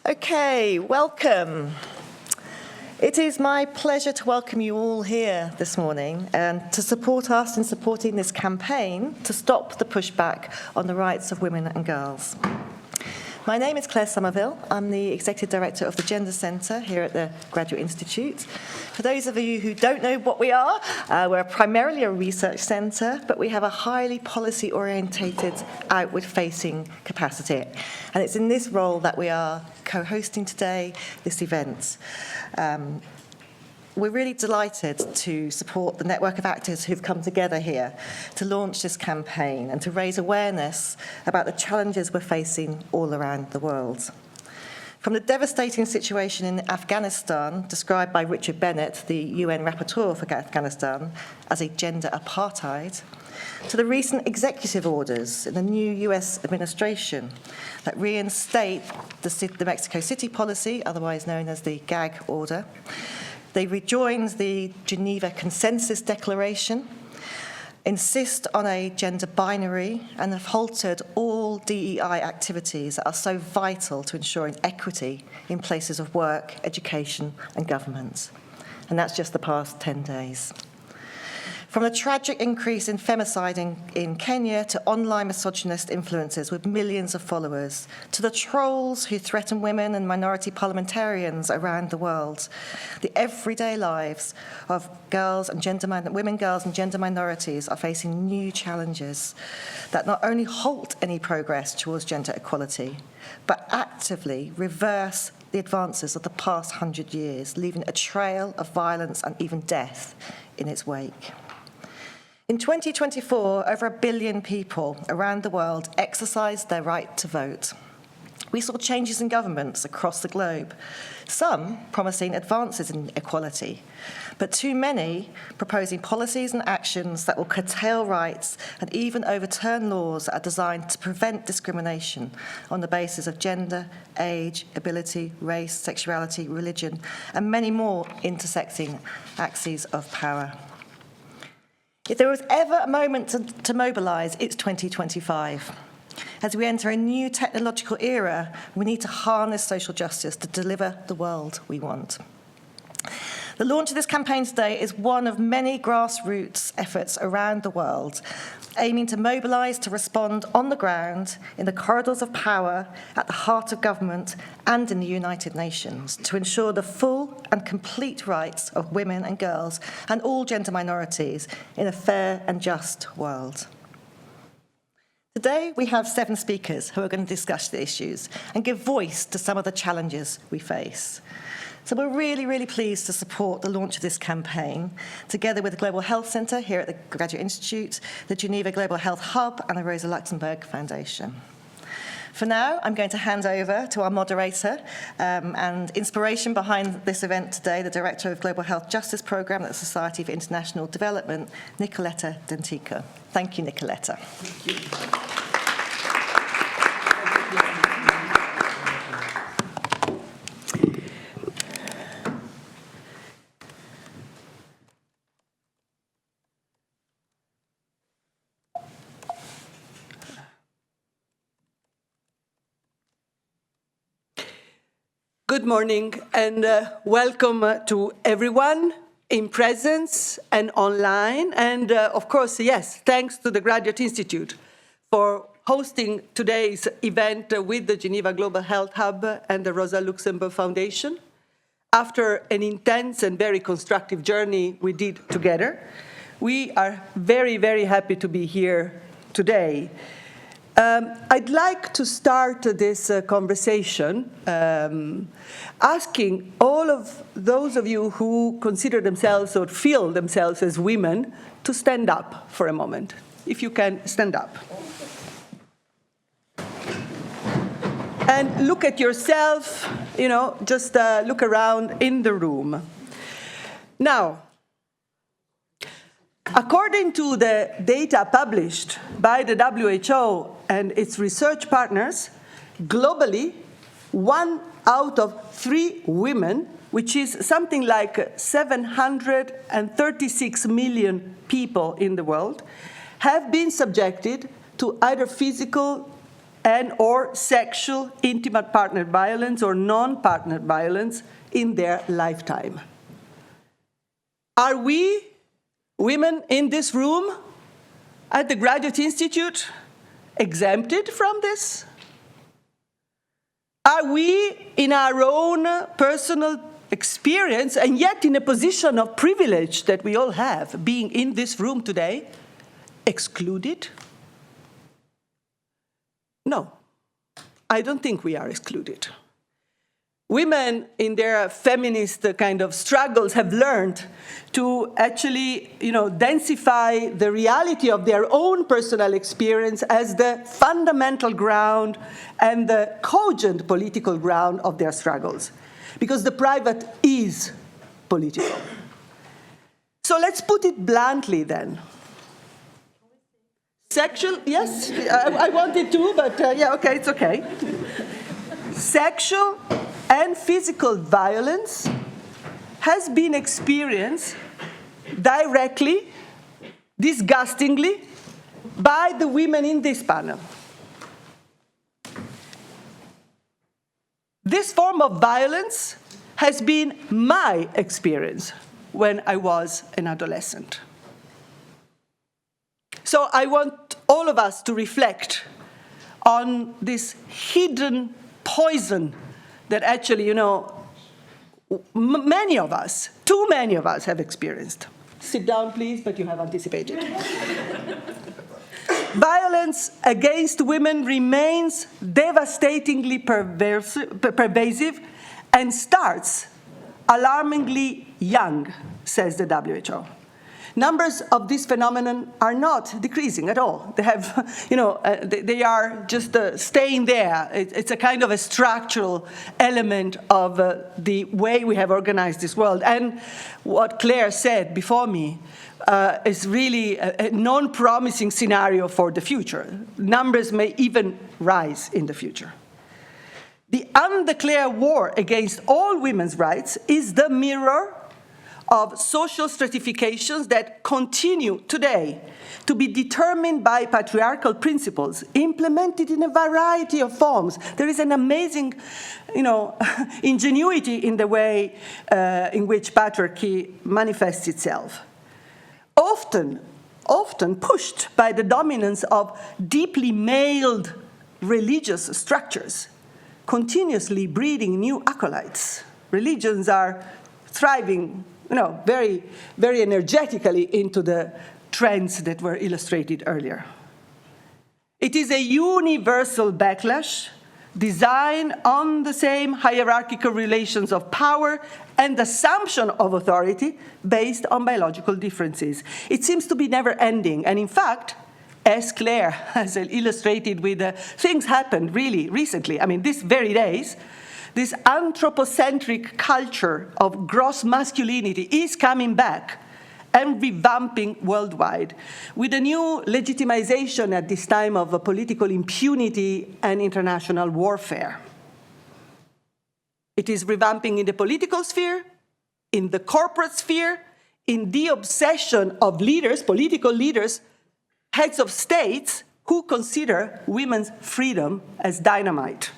Okay, welcome. It is my pleasure to welcome you all here this morning and to support us in supporting this campaign to stop the pushback on the rights of women and girls. My name is Claire Somerville. I'm the Executive Director of the Gender Centre here at the Graduate Institute. For those of you who don't know what we are, we're primarily a research centre, but we have a highly policy-orientated, outward-facing capacity. And it's in this role that we are co-hosting today this event. We're really delighted to support the network of actors who've come together here to launch this campaign and to raise awareness about the challenges we're facing all around the world. From the devastating situation in Afghanistan, described by Richard Bennett, the UN rapporteur for Afghanistan, as a gender apartheid, to the recent executive orders in the new US administration that reinstate the Mexico City policy, otherwise known as the gag order. They rejoined the Geneva Consensus Declaration, insist on a gender binary, and have halted all DEI activities that are so vital to ensuring equity in places of work, education, and government. And that's just the past 10 days. From the tragic increase in femicide in Kenya to online misogynist influencers with millions of followers, to the trolls who threaten women and minority parliamentarians around the world, the everyday lives of women, girls, and gender minorities are facing new challenges that not only halt any progress towards gender equality, but actively reverse the advances of the past 100 years, leaving a trail of violence and even death in its wake. In 2024, over 1 billion people around the world exercised their right to vote. We saw changes in governments across the globe, some promising advances in equality, but too many proposing policies and actions that will curtail rights and even overturn laws that are designed to prevent discrimination on the basis of gender, age, ability, race, sexuality, religion, and many more intersecting axes of power. If there was ever a moment to mobilise, it's 2025. As we enter a new technological era, we need to harness social justice to deliver the world we want. The launch of this campaign today is one of many grassroots efforts around the world, aiming to mobilise to respond on the ground, in the corridors of power, at the heart of government, and in the United Nations, to ensure the full and complete rights of women and girls and all gender minorities in a fair and just world. Today, we have 7 speakers who are going to discuss the issues and give voice to some of the challenges we face. So we're really, really pleased to support the launch of this campaign, together with the Global Health Centre here at the Graduate Institute, the Geneva Global Health Hub, and the Rosa Luxemburg Foundation. For now, I'm going to hand over to our moderator and inspiration behind this event today, the Director of Global Health Justice Programme at the Society for International Development, Nicoletta Dentico. Thank you, Nicoletta. Thank you. Good morning and welcome to everyone in presence and online. And of course, yes, thanks to the Graduate Institute for hosting today's event with the Geneva Global Health Hub and the Rosa Luxemburg Foundation. After an intense and very constructive journey we did together, we are very, very happy to be here today. I'd like to start this conversation asking all of those of you who consider themselves or feel themselves as women to stand up for a moment, if you can stand up. And look at yourself, just look around in the room. Now, according to the data published by the WHO and its research partners, globally, 1 out of 3 women, which is something like 736 million people in the world, have been subjected to either physical and or sexual, intimate partner violence or non-partner violence in their lifetime. Are we, women in this room at the Graduate Institute, exempted from this? Are we, in our own personal experience, and yet in a position of privilege that we all have, being in this room today, excluded? No, I don't think we are excluded. Women in their feminist kind of struggles have learned to actually, densify the reality of their own personal experience as the fundamental ground and the cogent political ground of their struggles, because the private is political. So let's put it bluntly then. Sexual, yes, I wanted to, but yeah, okay, it's okay. Sexual and physical violence has been experienced directly, disgustingly, by the women in this panel. This form of violence has been my experience when I was an adolescent. So I want all of us to reflect on this hidden poison that actually, many of us, too many of us have experienced. Sit down, please, but you have anticipated. Violence against women remains devastatingly pervasive and starts alarmingly young, says the WHO. Numbers of this phenomenon are not decreasing at all. They have, they are just staying there. It's a kind of a structural element of the way we have organized this world. And what Claire said before me is really a non-promising scenario for the future. Numbers may even rise in the future. The undeclared war against all women's rights is the mirror of social stratifications that continue today to be determined by patriarchal principles implemented in a variety of forms. There is an amazing, ingenuity in the way in which patriarchy manifests itself. Often pushed by the dominance of deeply mailed religious structures, continuously breeding new acolytes. Religions are thriving very, very energetically into the trends that were illustrated earlier. It is a universal backlash designed on the same hierarchical relations of power and assumption of authority based on biological differences. It seems to be never ending, and in fact, as Claire has illustrated with things happened really recently, these very days, this anthropocentric culture of gross masculinity is coming back and revamping worldwide with a new legitimization at this time of political impunity and international warfare. It is revamping in the political sphere, in the corporate sphere, in the obsession of leaders, political leaders, heads of states who consider women's freedom as dynamite.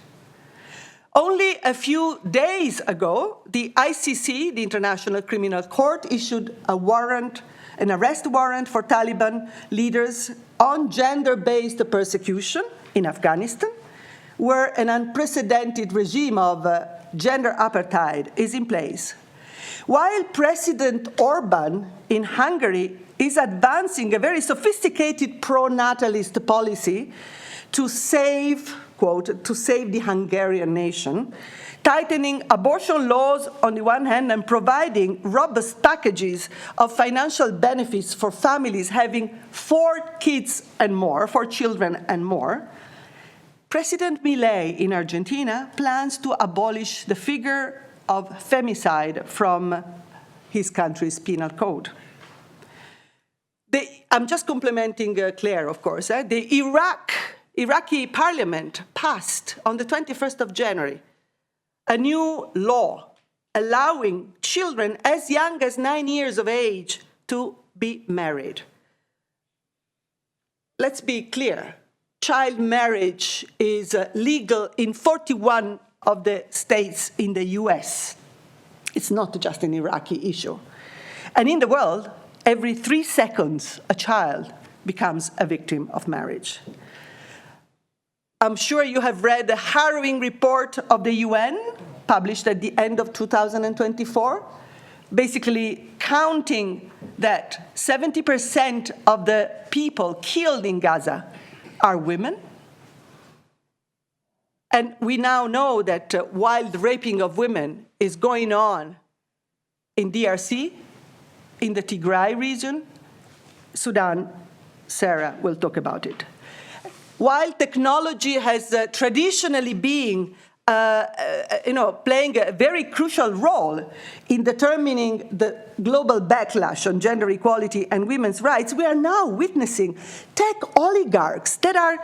Only a few days ago, the ICC, the International Criminal Court, issued an arrest warrant for Taliban leaders on gender-based persecution in Afghanistan, where an unprecedented regime of gender apartheid is in place. While President Orban in Hungary is advancing a very sophisticated pro-natalist policy to save, quote, to save the Hungarian nation, tightening abortion laws on the one hand and providing robust packages of financial benefits for families having 4 kids and more, 4 children and more, President Milei in Argentina plans to abolish the figure of femicide from his country's penal code. I'm just complimenting Claire, of course. The Iraqi parliament passed on the 21st of January a new law allowing children as young as 9 years of age to be married. Let's be clear. child marriage is legal in 41 of the states in the US. It's not just an Iraqi issue. And in the world, every 3 seconds, a child becomes a victim of marriage. I'm sure you have read the harrowing report of the UN, published at the end of 2024, basically counting that 70% of the people killed in Gaza are women. And we now know that while the raping of women is going on in DRC, in the Tigray region, Sudan, Sarah will talk about it. While technology has traditionally been playing a very crucial role in determining the global backlash on gender equality and women's rights, we are now witnessing tech oligarchs that are,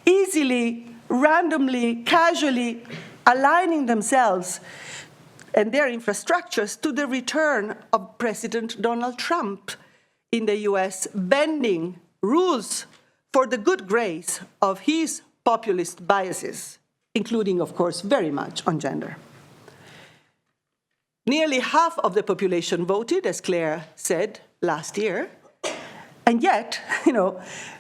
easily, randomly, casually aligning themselves and their infrastructures to the return of President Donald Trump in the US, bending rules for the good grace of his populist biases, including, of course, very much on gender. Nearly half of the population voted, as Claire said, last year. And yet,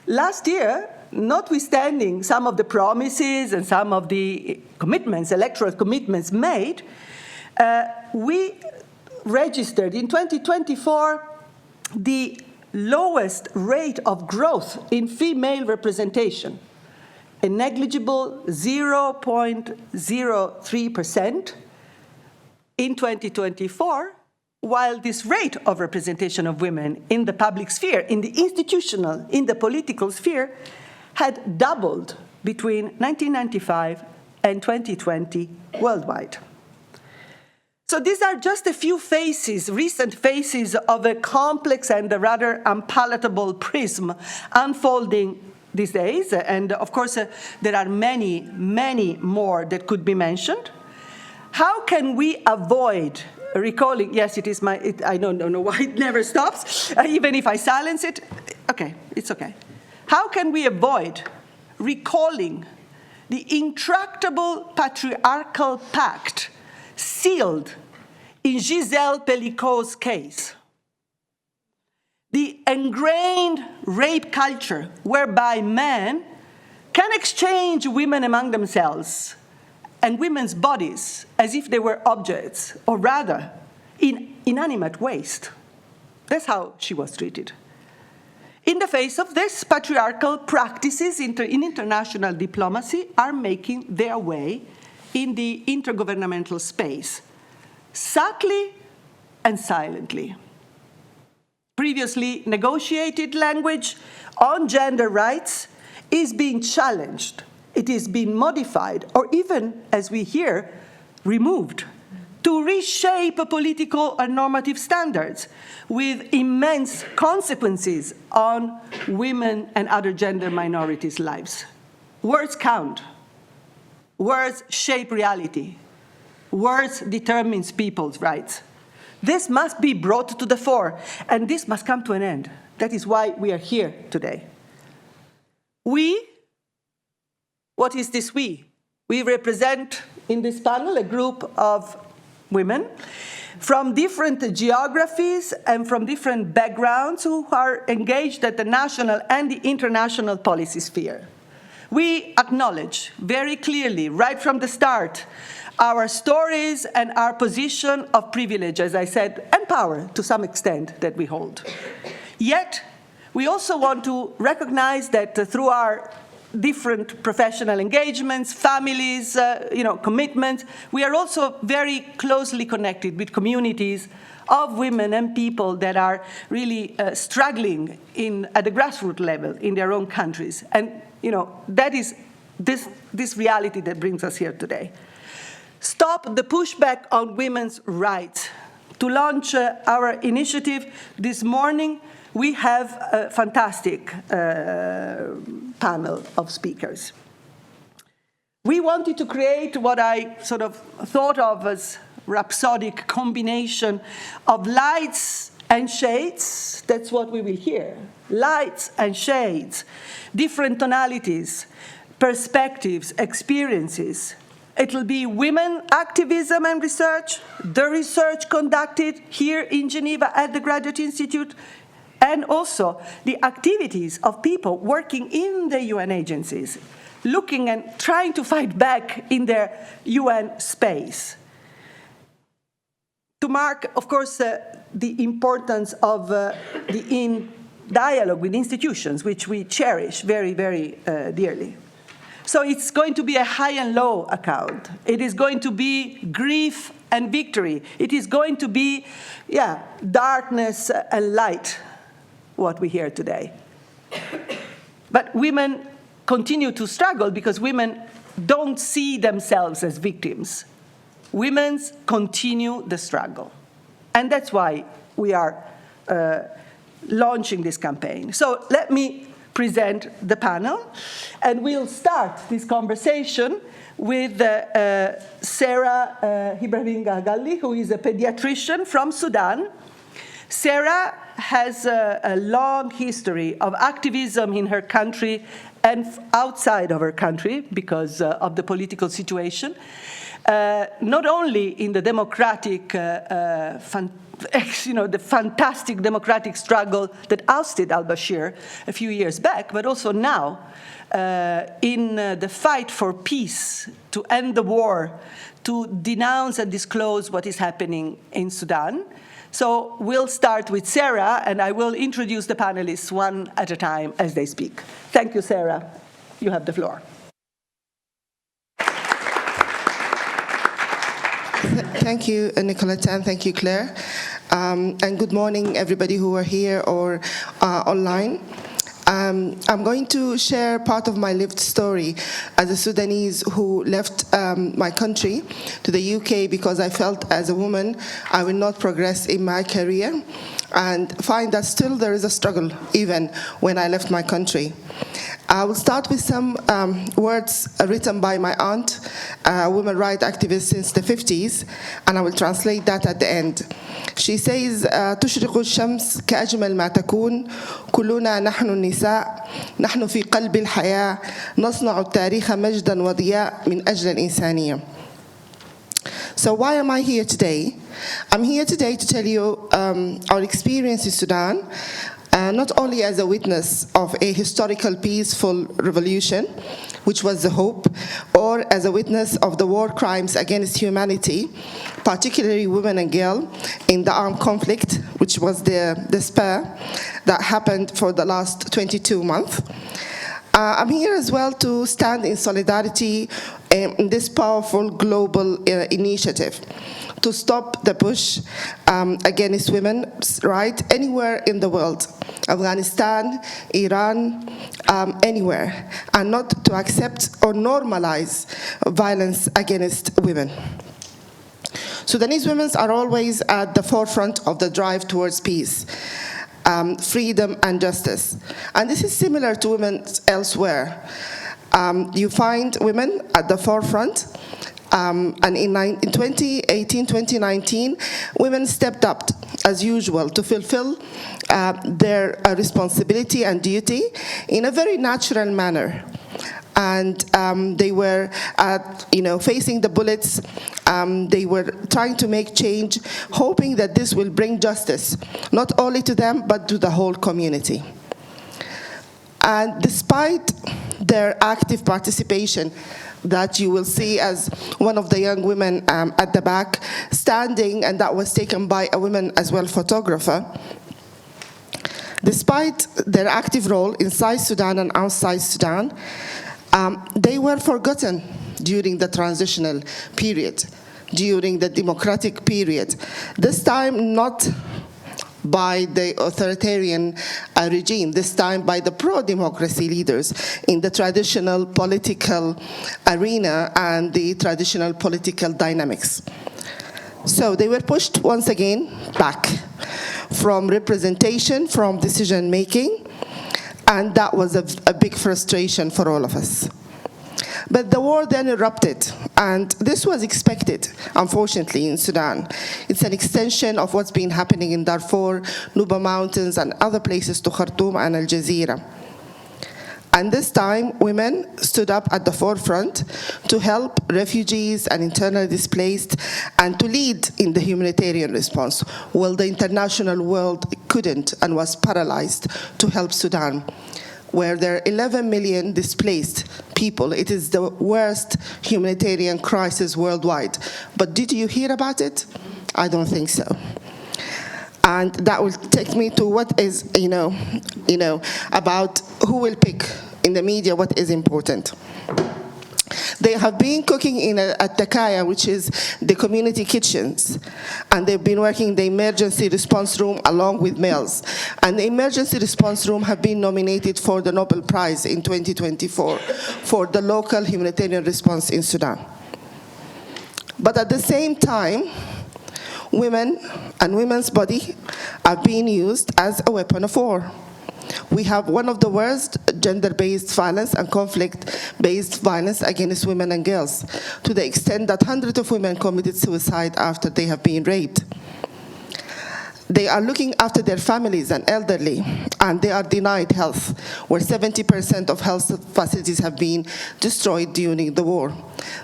last year, notwithstanding some of the promises and some of the commitments, electoral commitments made, we registered in 2024 the lowest rate of growth in female representation, a negligible 0.03% in 2024, while this rate of representation of women in the public sphere, in the institutional, in the political sphere, had doubled between 1995 and 2020 worldwide. So these are just a few faces, recent faces of a complex and a rather unpalatable prism unfolding these days. And of course, there are many, many more that could be mentioned. How can we avoid recalling, yes, it is I don't know why it never stops, even if I silence it. Okay, it's okay. How can we avoid recalling the intractable patriarchal pact sealed in Gisèle Pellicot's case? The ingrained rape culture whereby men can exchange women among themselves and women's bodies as if they were objects, or rather, inanimate waste. That's how she was treated. In the face of this, patriarchal practices in international diplomacy are making their way in the intergovernmental space, subtly and silently. Previously negotiated language on gender rights is being challenged. It is being modified, or even, as we hear, removed, to reshape political and normative standards with immense consequences on women and other gender minorities' lives. Words count. Words shape reality. Words determine people's rights. This must be brought to the fore, and this must come to an end. That is why we are here today. What is this we? We represent in this panel a group of women from different geographies and from different backgrounds who are engaged at the national and the international policy sphere. We acknowledge very clearly, right from the start, our stories and our position of privilege, as I said, and power to some extent that we hold. Yet, we also want to recognize that through our different professional engagements, families, commitments, we are also very closely connected with communities of women and people that are really struggling at the grassroots level in their own countries. And that is this reality that brings us here today. Stop the pushback on women's rights. To launch our initiative this morning, we have a fantastic panel of speakers. We wanted to create what I sort of thought of as rhapsodic combination of lights And shades, that's what we will hear. Lights and shades, different tonalities, perspectives, experiences. It'll be women activism and research, the research conducted here in Geneva at the Graduate Institute, and also the activities of people working in the UN agencies, looking and trying to fight back in their UN space. To mark, of course, the importance of the dialogue with institutions, which we cherish very, very dearly. So it's going to be a high and low account. It is going to be grief and victory. It is going to be, darkness and light, what we hear today. But women continue to struggle because women don't see themselves as victims. Women continue the struggle. And that's why we are launching this campaign. So let me present the panel, and we'll start this conversation with Sarah Ibrahim Gagali, who is a pediatrician from Sudan. Sarah has a long history of activism in her country and outside of her country because of the political situation, not only in the democratic the fantastic democratic struggle that ousted al-Bashir a few years back, but also now in the fight for peace, to end the war, to denounce and disclose what is happening in Sudan. So we'll start with Sarah, and I will introduce the panelists one at a time as they speak. Thank you, Sarah. You have the floor. Thank you, Nicoletta, and thank you, Claire. And good morning, everybody who are here or online. I'm going to share part of my lived story as a Sudanese who left my country to the UK because I felt as a woman I will not progress in my career, and find that still there is a struggle even when I left my country. I will start with some words written by my aunt, a women rights activist since the 50s, and I will translate that at the end. She says, تشرق الشمس كأجمل ما تكون كلنا نحن النساء نحن في قلب الحياة نصنع التاريخ مجدا وضياء من أجل الإنسانية. So why am I here today? I'm here today to tell you our experience in Sudan, not only as a witness of a historical peaceful revolution, which was the hope, or as a witness of the war crimes against humanity, particularly women and girls, in the armed conflict, which was the despair that happened for the last 22 months. I'm here as well to stand in solidarity in this powerful global initiative to stop the push against women's rights anywhere in the world, Afghanistan, Iran, anywhere, and not to accept or normalize violence against women. Sudanese women are always at the forefront of the drive towards peace, freedom and justice. And this is similar to women elsewhere. You find women at the forefront, and in 2018, 2019, women stepped up as usual to fulfill their responsibility and duty in a very natural manner. And they were, facing the bullets. They were trying to make change, hoping that this will bring justice, not only to them, but to the whole community. And despite their active participation, that you will see as one of the young women at the back standing, and that was taken by a woman as well, photographer. Despite their active role inside Sudan and outside Sudan, they were forgotten during the transitional period, during the democratic period. This time not by the authoritarian regime, this time by the pro-democracy leaders in the traditional political arena and the traditional political dynamics. So they were pushed once again back from representation, from decision-making, and that was a big frustration for all of us. But the war then erupted, and this was expected, unfortunately, in Sudan. It's an extension of what's been happening in Darfur, Nuba Mountains, and other places to Khartoum and Al Jazeera. And this time, women stood up at the forefront to help refugees and internally displaced and to lead in the humanitarian response, while the international world couldn't and was paralyzed to help Sudan, where there are 11 million displaced people. It is the worst humanitarian crisis worldwide. But did you hear about it? I don't think so. And that will take me to what is, about who will pick in the media what is important. They have been cooking at Takaya, which is the community kitchens, and they've been working in the emergency response room along with males. And the emergency response room have been nominated for the Nobel Prize in 2024 for the local humanitarian response in Sudan. But at the same time, women and women's body are being used as a weapon of war. We have one of the worst gender-based violence and conflict-based violence against women and girls, to the extent that hundreds of women committed suicide after they have been raped. They are looking after their families and elderly, and they are denied health, where 70% of health facilities have been destroyed during the war.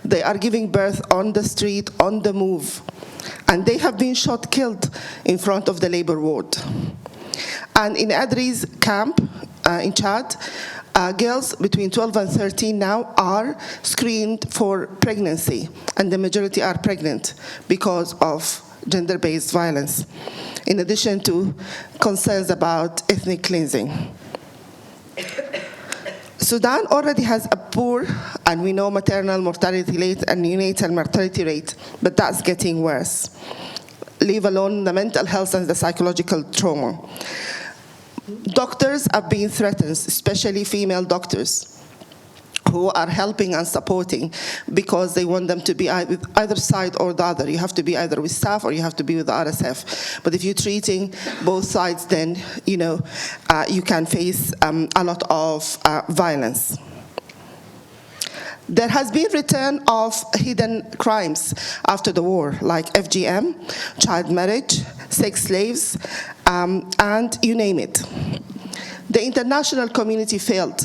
They are giving birth on the street, on the move, and they have been shot, killed in front of the labor ward. And in Adri's camp in Chad, girls between 12 and 13 now are screened for pregnancy, and the majority are pregnant because of gender-based violence, in addition to concerns about ethnic cleansing. Sudan already has a poor, and we know, maternal mortality rate and neonatal mortality rate, but that's getting worse, leave alone the mental health and the psychological trauma. Doctors are being threatened, especially female doctors, who are helping and supporting because they want them to be with either side or the other. You have to be either with SAF or you have to be with the RSF. But if you're treating both sides, then you can face a lot of violence. There has been return of hidden crimes after the war, like FGM, child marriage, sex slaves, and you name it. The international community failed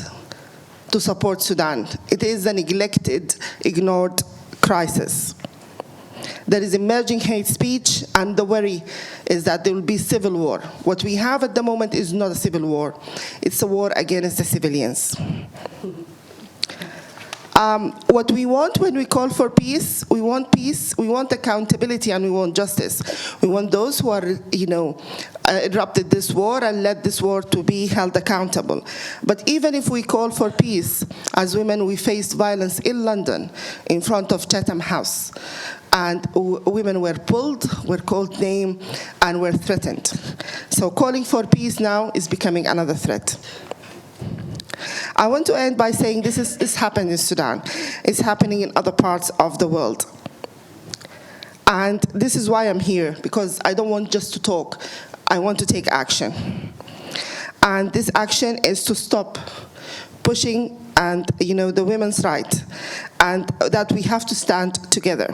to support Sudan. It is a neglected, ignored crisis. There is emerging hate speech, and the worry is that there will be civil war. What we have at the moment is not a civil war. It's a war against the civilians. What we want when we call for peace, we want accountability, and we want justice. We want those who are, erupted this war and led this war to be held accountable. But even if we call for peace, as women, we faced violence in London in front of Chatham House. And women were pulled, were called names, and were threatened. So calling for peace now is becoming another threat. I want to end by saying this happened in Sudan. It's happening in other parts of the world. And this is why I'm here, because I don't want just to talk. I want to take action. And this action is to stop pushing and the women's right, and that we have to stand together.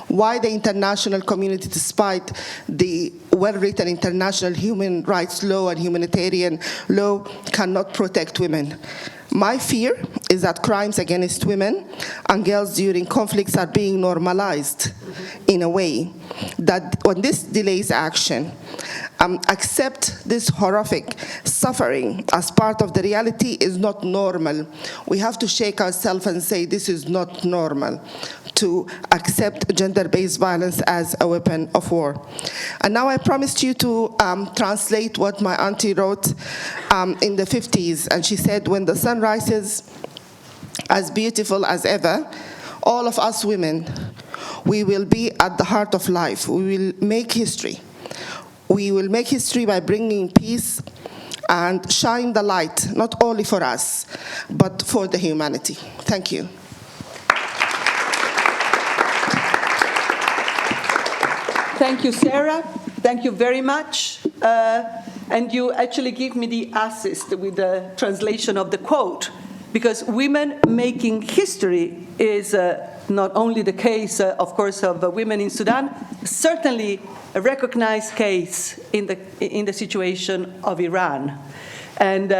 Why the international community, despite the well-written international human rights law and humanitarian law, cannot protect women. My fear is that crimes against women and girls during conflicts are being normalized in a way that when this delays action, accept this horrific suffering as part of the reality is not normal. We have to shake ourselves and say this is not normal, to accept gender-based violence as a weapon of war. And now I promised you to translate what my auntie wrote in the 50s, and she said, when the sun rises as beautiful as ever, all of us women, we will be at the heart of life. We will make history. We will make history by bringing peace and shine the light, not only for us, but for the humanity. Thank you. Thank you, Sarah. Thank you very much. And you actually give me the assist with the translation of the quote. because women making history is not only the case, of course, of women in Sudan, certainly a recognized case in the situation of Iran. And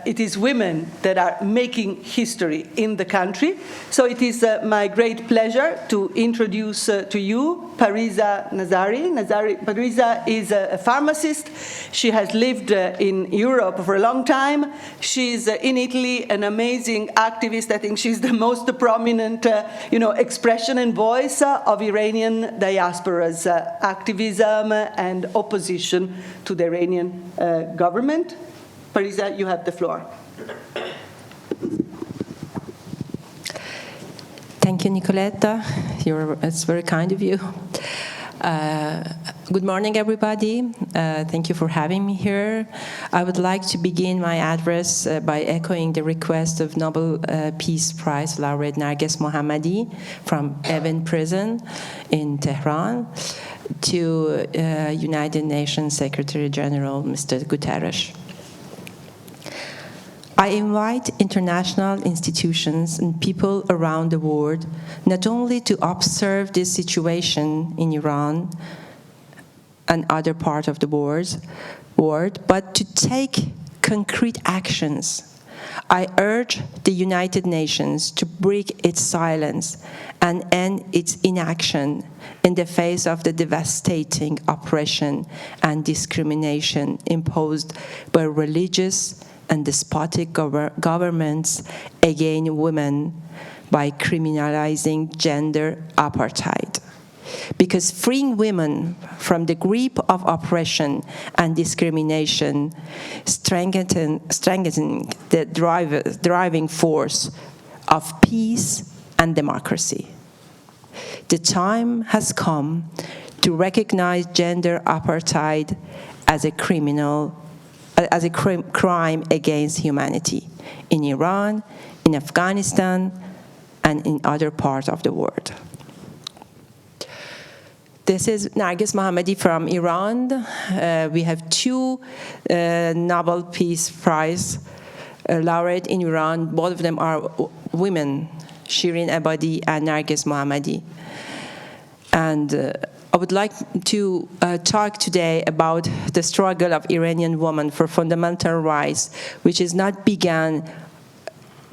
it is women that are making history in the country. So it is my great pleasure to introduce to you Parisa Nazari. Parisa is a pharmacist. She has lived in Europe for a long time. She's in Italy an amazing activist. I think she's the most prominent expression and voice of Iranian diaspora's activism and opposition to the Iranian government. Parisa, you have the floor. Thank you, Nicoletta. It's very kind of you. Good morning, everybody. Thank you for having me here. I would like to begin my address by echoing the request of Nobel Peace Prize laureate Narges Mohammadi from Evin Prison in Tehran to United Nations Secretary General Mr. Guterres. I invite international institutions and people around the world not only to observe this situation in Iran and other parts of the world, but to take concrete actions. I urge the United Nations to break its silence and end its inaction in the face of the devastating oppression and discrimination imposed by religious and despotic governments against women by criminalizing gender apartheid. Because freeing women from the grip of oppression and discrimination strengthening the driving force of peace and democracy. The time has come to recognize gender apartheid as a crime against humanity in Iran, in Afghanistan, and in other parts of the world. This is Narges Mohammadi from Iran. We have two Nobel Peace Prize laureate in Iran. Both of them are women, Shirin Ebadi and Narges Mohammadi. And I would like to talk today about the struggle of Iranian women for fundamental rights, which is not began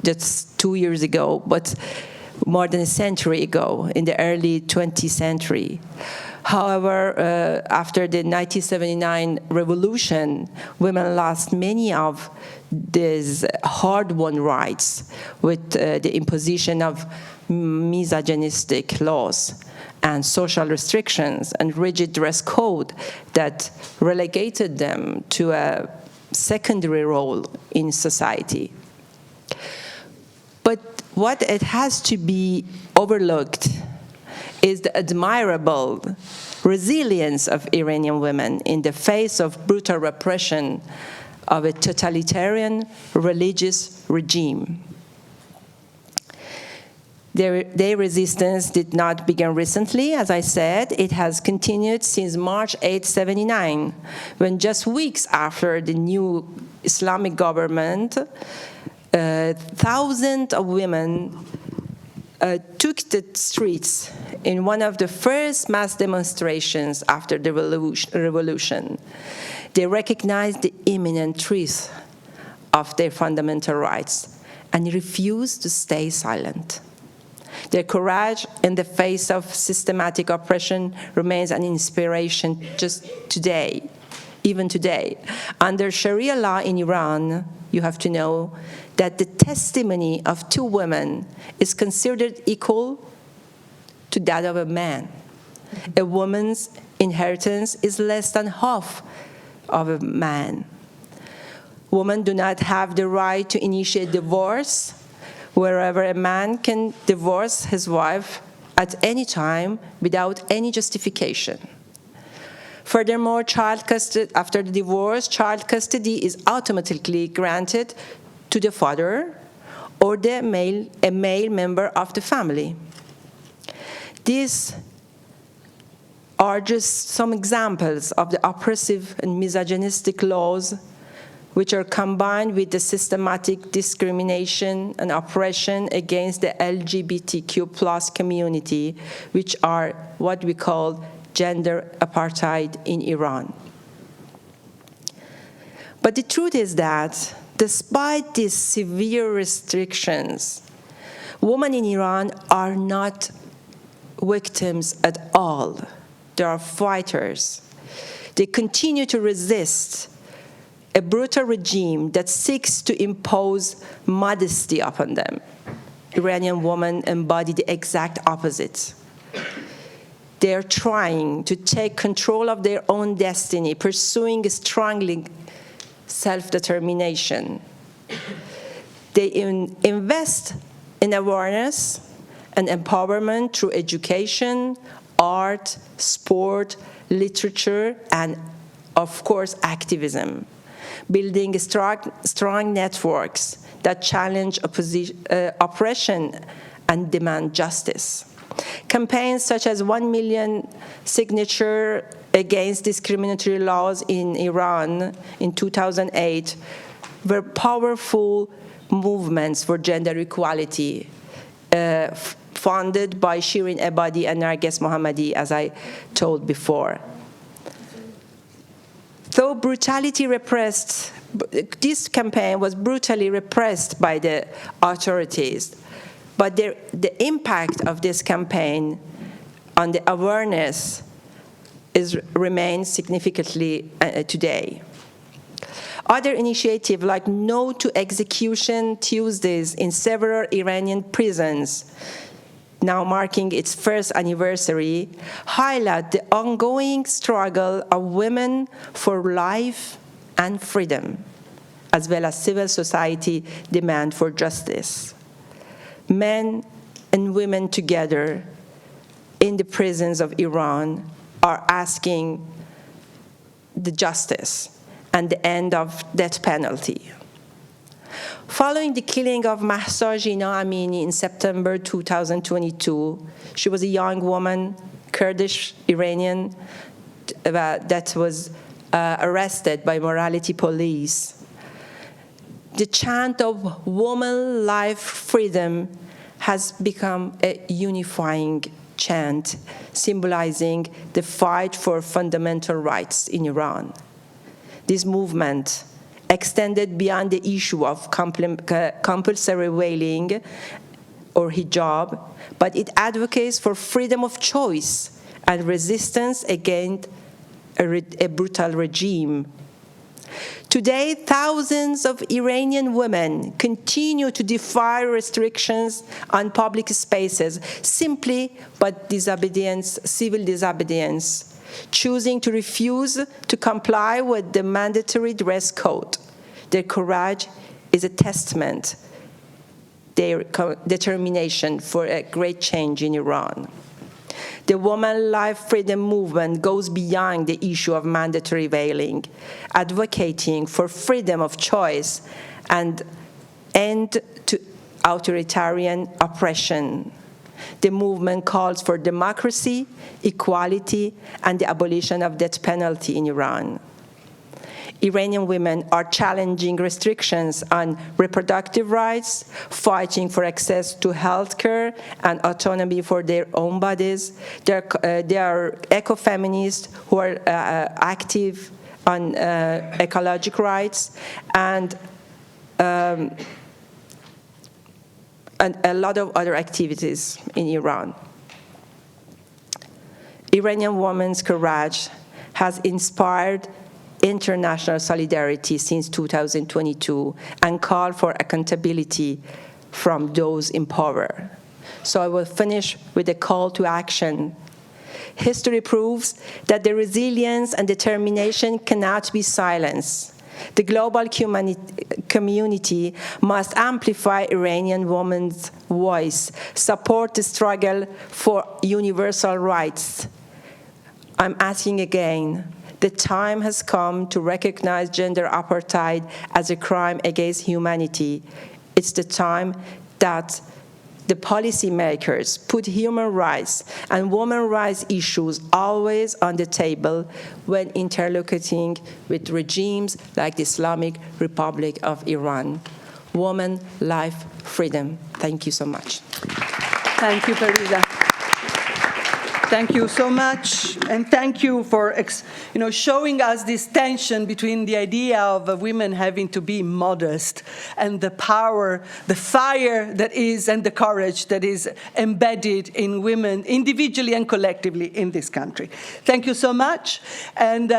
just 2 years ago, but more than a century ago, in the early 20th century. However, after the 1979 revolution, women lost many of these hard-won rights with the imposition of misogynistic laws and social restrictions and rigid dress code that relegated them to a secondary role in society. But what it has to be overlooked is the admirable resilience of Iranian women in the face of brutal repression of a totalitarian religious regime. Their resistance did not begin recently, as I said. It has continued since March 8, 1979, when just weeks after the new Islamic government, thousands of women took the streets in one of the first mass demonstrations after the revolution. They recognized the imminent truth of their fundamental rights and refused to stay silent. Their courage in the face of systematic oppression remains an inspiration just today, even today. Under Sharia law in Iran, you have to know that the testimony of two women is considered equal to that of a man. A woman's inheritance is less than half of a man. Women do not have the right to initiate divorce, wherever a man can divorce his wife at any time without any justification. Furthermore, after the divorce, child custody is automatically granted to the father or a male member of the family. These are just some examples of the oppressive and misogynistic laws which are combined with the systematic discrimination and oppression against the LGBTQ plus community, which are what we call gender apartheid in Iran. But the truth is that despite these severe restrictions, women in Iran are not victims at all. They are fighters. They continue to resist a brutal regime that seeks to impose modesty upon them. Iranian women embody the exact opposite. They are trying to take control of their own destiny, pursuing strongly self-determination. They invest in awareness and empowerment through education, art, sport, literature, and, of course, activism, building strong networks that challenge oppression and demand justice. Campaigns such as 1 million signature against discriminatory laws in Iran in 2008 were powerful movements for gender equality, funded by Shirin Ebadi and Narges Mohammadi, as I told before. Though this campaign was brutally repressed by the authorities, but the impact of this campaign on the awareness remains significantly today. Other initiatives like No to Execution Tuesdays in several Iranian prisons, now marking its first anniversary, highlight the ongoing struggle of women for life and freedom, as well as civil society demand for justice. Men and women together in the prisons of Iran are asking the justice and the end of death penalty. Following the killing of Mahsa Jina Amini in September 2022, she was a young woman, Kurdish Iranian, that was arrested by morality police. The chant of woman, life, freedom has become a unifying chant, symbolizing the fight for fundamental rights in Iran. This movement extended beyond the issue of compulsory veiling or hijab, but it advocates for freedom of choice and resistance against a brutal regime. Today, thousands of Iranian women continue to defy restrictions on public spaces simply by civil disobedience, choosing to refuse to comply with the mandatory dress code. Their courage is a testament to their determination for a great change in Iran. The Woman Life Freedom movement goes beyond the issue of mandatory veiling, advocating for freedom of choice and end to authoritarian oppression. The movement calls for democracy, equality, and the abolition of death penalty in Iran. Iranian women are challenging restrictions on reproductive rights, fighting for access to health care and autonomy for their own bodies. They are ecofeminists who are active on ecological rights and a lot of other activities in Iran. Iranian women's courage has inspired international solidarity since 2022 and call for accountability from those in power. So I will finish with a call to action. History proves that the resilience and determination cannot be silenced. The global community must amplify Iranian women's voice, support the struggle for universal rights. I'm asking again, the time has come to recognize gender apartheid as a crime against humanity. It's the time that the policymakers put human rights and women's rights issues always on the table when interlocuting with regimes like the Islamic Republic of Iran. Woman, life, freedom. Thank you so much. Thank you, Parisa. Thank you so much, and thank you for showing us this tension between the idea of women having to be modest and the power, the fire that is, and the courage that is embedded in women individually and collectively in this country. Thank you so much. And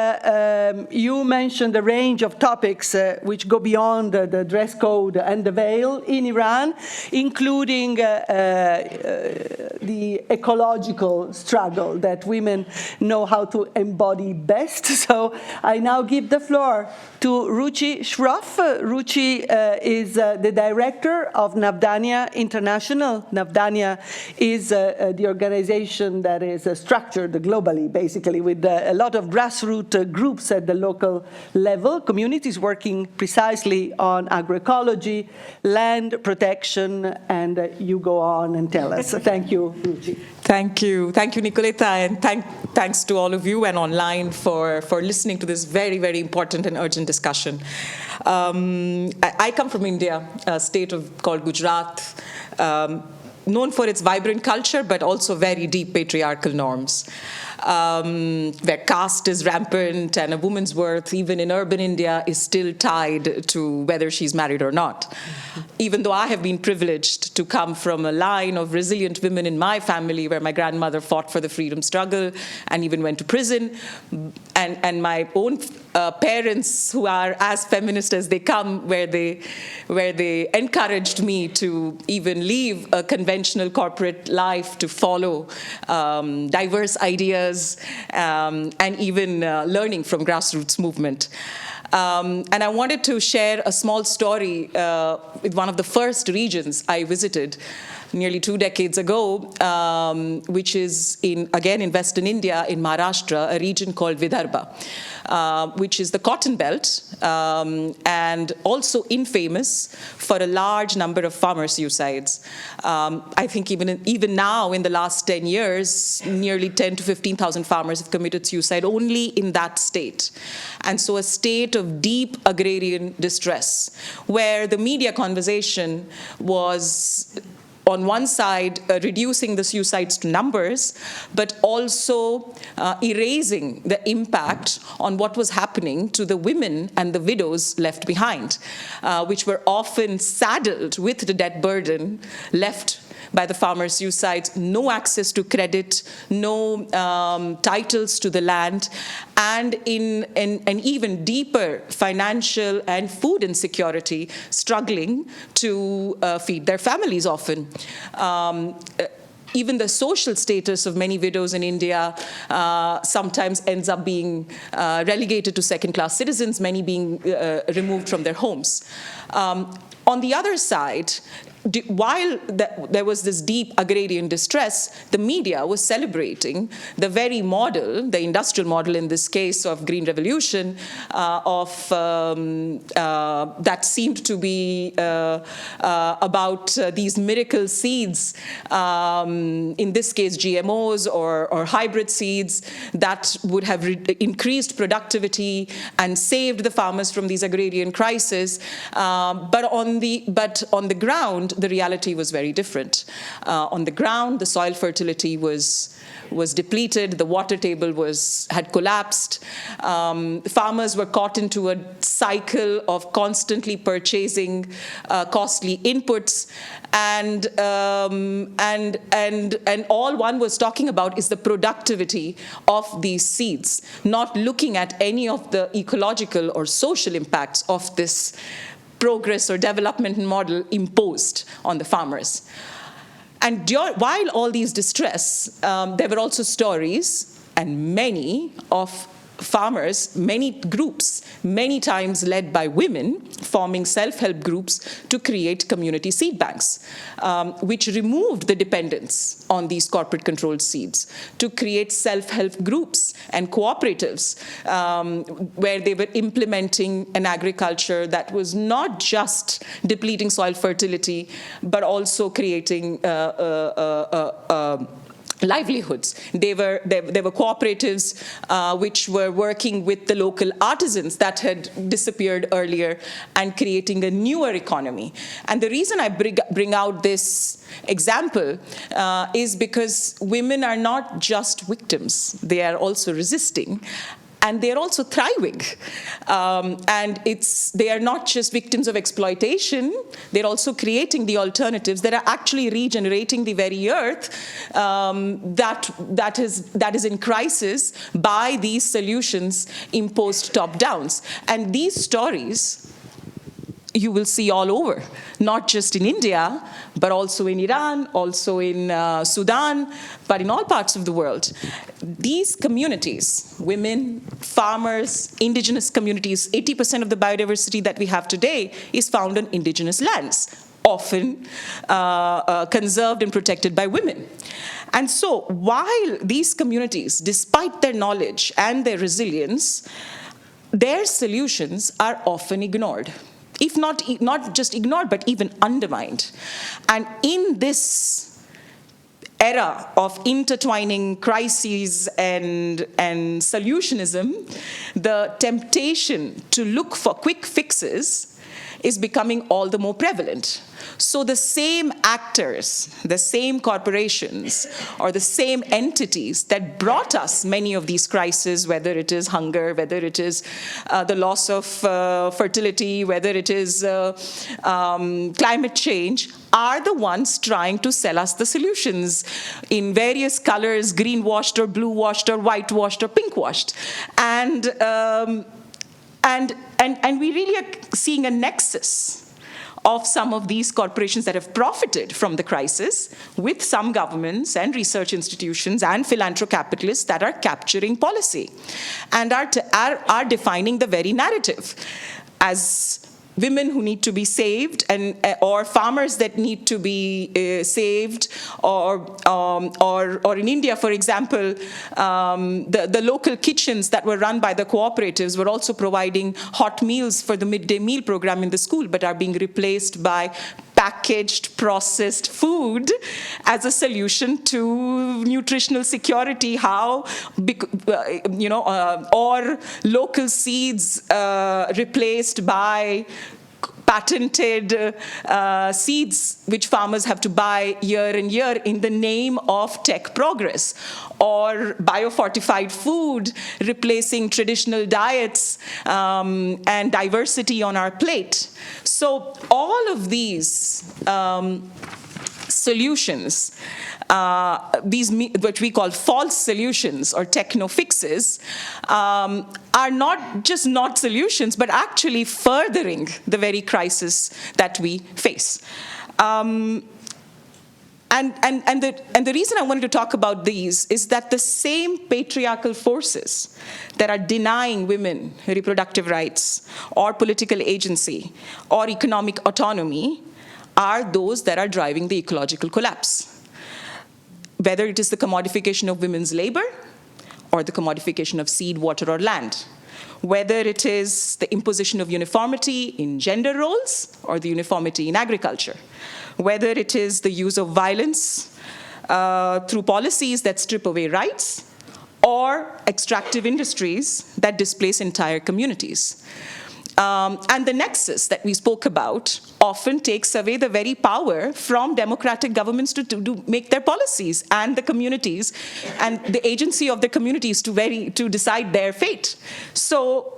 you mentioned a range of topics which go beyond the dress code and the veil in Iran, including the ecological struggle that women know how to embody best. So I now give the floor to Ruchi Shroff. Ruchi is the director of Navdanya International. Navdanya is the organization that is structured globally, basically, with a lot of grassroots groups at the local level, communities working precisely on agroecology, land protection, and you go on and tell us. Thank you, Ruchi. Thank you, Nicoletta, and thanks to all of you and online for listening to this very, very important and urgent discussion. I come from India, a state called Gujarat, known for its vibrant culture, but also very deep patriarchal norms, where caste is rampant and a woman's worth, even in urban India, is still tied to whether she's married or not. Even though I have been privileged to come from a line of resilient women in my family, where my grandmother fought for the freedom struggle and even went to prison, and my own parents, who are as feminist as they come, where they encouraged me to even leave a conventional corporate life to follow diverse ideas and even learning from grassroots movement. And I wanted to share a small story with one of the first regions I visited nearly 2 decades ago, which is again in Western India, in Maharashtra, a region called Vidarbha, which is the cotton belt, and also infamous for a large number of farmer suicides. I think even now, in the last 10 years, nearly 10 to 15,000 farmers have committed suicide only in that state. And so a state of deep agrarian distress, where the media conversation was, on one side, reducing the suicides to numbers, but also erasing the impact on what was happening to the women and the widows left behind, which were often saddled with the debt burden left by the farmer suicides, no access to credit, no titles to the land, and in an even deeper financial and food insecurity, struggling to feed their families often. Even the social status of many widows in India sometimes ends up being relegated to second-class citizens, many being removed from their homes. On the other side, while there was this deep agrarian distress, the media was celebrating the very model, the industrial model in this case of Green Revolution, that seemed to be about these miracle seeds, in this case GMOs or hybrid seeds, that would have increased productivity and saved the farmers from these agrarian crises. But on the ground, the reality was very different. On the ground, the soil fertility was depleted, the water table had collapsed. Farmers were caught into a cycle of constantly purchasing costly inputs, and all one was talking about is the productivity of these seeds, not looking at any of the ecological or social impacts of this progress or development model imposed on the farmers. And while all these distress, there were also stories, and many, of farmers, many groups, many times led by women, forming self-help groups to create community seed banks, which removed the dependence on these corporate-controlled seeds, to create self-help groups and cooperatives where they were implementing an agriculture that was not just depleting soil fertility, but also creating livelihoods. There were cooperatives which were working with the local artisans that had disappeared earlier and creating a newer economy. And the reason I bring out this example is because women are not just victims, they are also resisting. And they're also thriving. And they are not just victims of exploitation, they're also creating the alternatives that are actually regenerating the very earth that is in crisis by these solutions imposed top-downs. And these stories you will see all over, not just in India, but also in Iran, also in Sudan, but in all parts of the world. These communities, women, farmers, indigenous communities, 80% of the biodiversity that we have today is found on indigenous lands, often conserved and protected by women. And so while these communities, despite their knowledge and their resilience, their solutions are often ignored. If not just ignored, but even undermined. And in this era of intertwining crises and solutionism, the temptation to look for quick fixes is becoming all the more prevalent. So the same actors, the same corporations, or the same entities that brought us many of these crises, whether it is hunger, whether it is the loss of fertility, whether it is climate change, are the ones trying to sell us the solutions in various colors, green-washed or blue-washed or white-washed or pink-washed. And we really are seeing a nexus of some of these corporations that have profited from the crisis with some governments and research institutions and philanthrocapitalists that are capturing policy and are defining the very narrative as women who need to be saved, or farmers that need to be saved, or in India, for example, the local kitchens that were run by the cooperatives were also providing hot meals for the midday meal program in the school, but are being replaced by packaged, processed food as a solution to nutritional security. How, or local seeds replaced by patented seeds which farmers have to buy year and year in the name of tech progress, or biofortified food replacing traditional diets and diversity on our plate. So all of these solutions, these what we call false solutions or techno fixes, are not just not solutions, but actually furthering the very crisis that we face. And the reason I wanted to talk about these is that the same patriarchal forces that are denying women reproductive rights or political agency or economic autonomy are those that are driving the ecological collapse. Whether it is the commodification of women's labor or the commodification of seed, water, or land. Whether it is the imposition of uniformity in gender roles or the uniformity in agriculture. Whether it is the use of violence through policies that strip away rights or extractive industries that displace entire communities. And the nexus that we spoke about often takes away the very power from democratic governments to make their policies, and the communities and the agency of the communities to decide their fate. So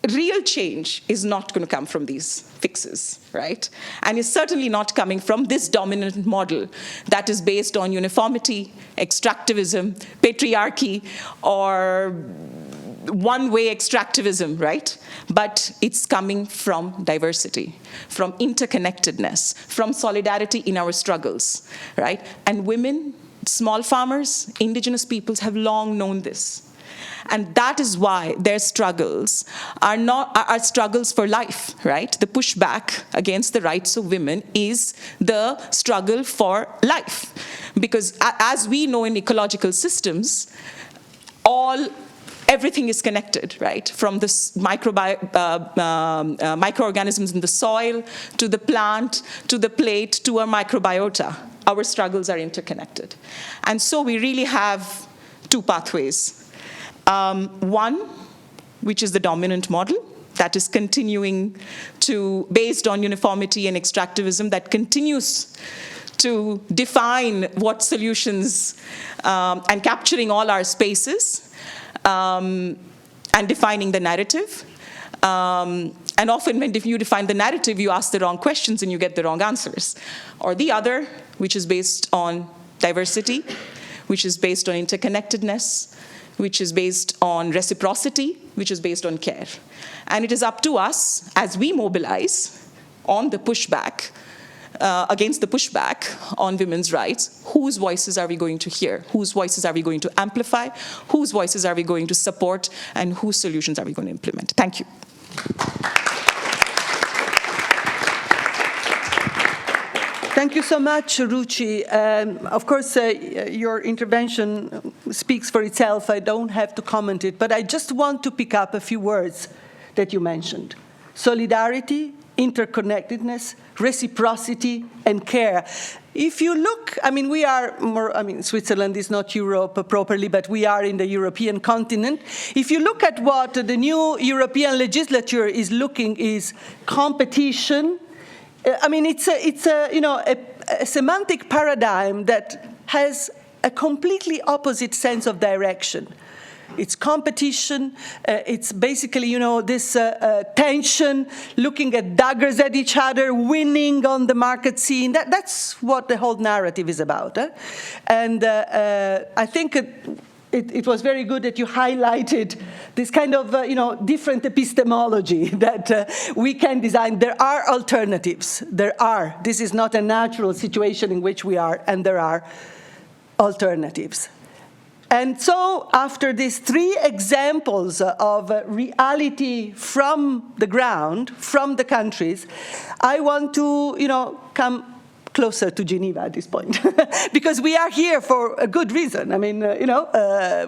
real change is not going to come from these fixes, right? And it's certainly not coming from this dominant model that is based on uniformity, extractivism, patriarchy, or one-way extractivism, right? But it's coming from diversity, from interconnectedness, from solidarity in our struggles, right? And women, small farmers, indigenous peoples have long known this. And that is why their struggles are struggles for life, right? The pushback against the rights of women is the struggle for life. Because as we know in ecological systems, everything is connected, right? From the microorganisms in the soil, to the plant, to the plate, to our microbiota. Our struggles are interconnected. And so we really have two pathways. One, which is the dominant model, that is continuing based on uniformity and extractivism, that continues to define what solutions and capturing all our spaces. And defining the narrative. And often when you define the narrative, you ask the wrong questions and you get the wrong answers. Or the other, which is based on diversity, which is based on interconnectedness, which is based on reciprocity, which is based on care. And it is up to us, as we mobilize on the pushback, against the pushback on women's rights, whose voices are we going to hear? Whose voices are we going to amplify? Whose voices are we going to support? And whose solutions are we going to implement? Thank you. Thank you so much, Ruchi. Of course, your intervention speaks for itself. I don't have to comment it, but I just want to pick up a few words that you mentioned. Solidarity, interconnectedness, reciprocity, and care. If you look, Switzerland is not Europe properly, but we are in the European continent. If you look at what the new European legislature is looking is competition. It's a semantic paradigm that has a completely opposite sense of direction. It's competition, it's basically, this tension, looking at daggers at each other, winning on the market scene. That's what the whole narrative is about. And I think it was very good that you highlighted this kind of, different epistemology that we can design. There are alternatives. This is not a natural situation in which we are, and there are alternatives. And so, after these three examples of reality from the ground, from the countries, I want to, come closer to Geneva at this point, because we are here for a good reason.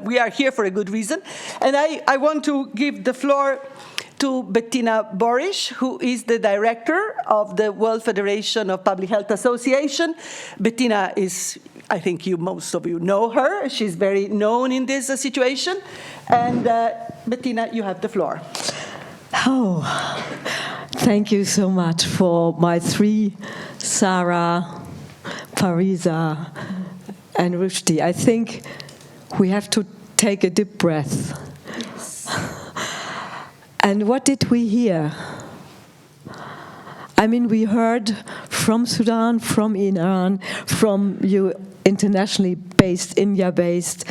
We are here for a good reason. And I want to give the floor to Bettina Borish, who is the director of the World Federation of Public Health Association. Bettina is, I think most of you know her. She's very known in this situation. And Bettina, you have the floor. Oh, thank you so much for my three, Sarah, Parisa, and Rushdie. I think we have to take a deep breath. And what did we hear? We heard from Sudan, from Iran, from you internationally based, India-based.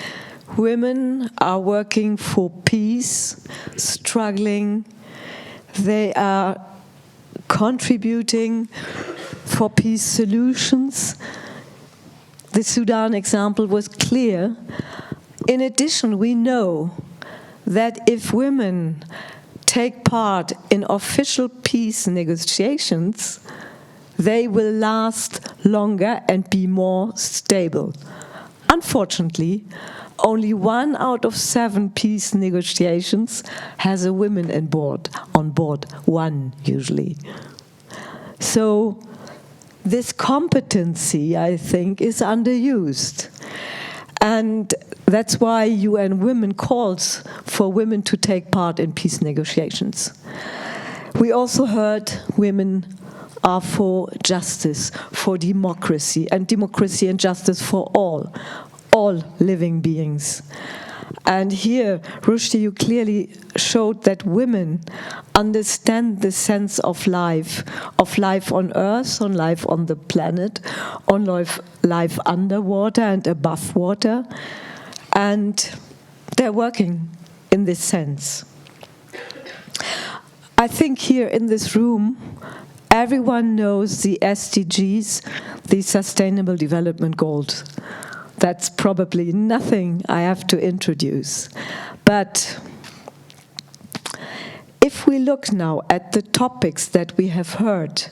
Women are working for peace, struggling. They are contributing for peace solutions. The Sudan example was clear. In addition, we know that if women take part in official peace negotiations, they will last longer and be more stable. Unfortunately, only 1 out of 7 peace negotiations has a woman on board, 1 usually. So this competency, I think, is underused. And that's why UN Women calls for women to take part in peace negotiations. We also heard women are for justice, for democracy and justice for all living beings. And here, Rushdie, you clearly showed that women understand the sense of life on Earth, on life on the planet, on life underwater and above water, and they're working in this sense. I think here in this room, everyone knows the SDGs, the Sustainable Development Goals. That's probably nothing I have to introduce. But if we look now at the topics that we have heard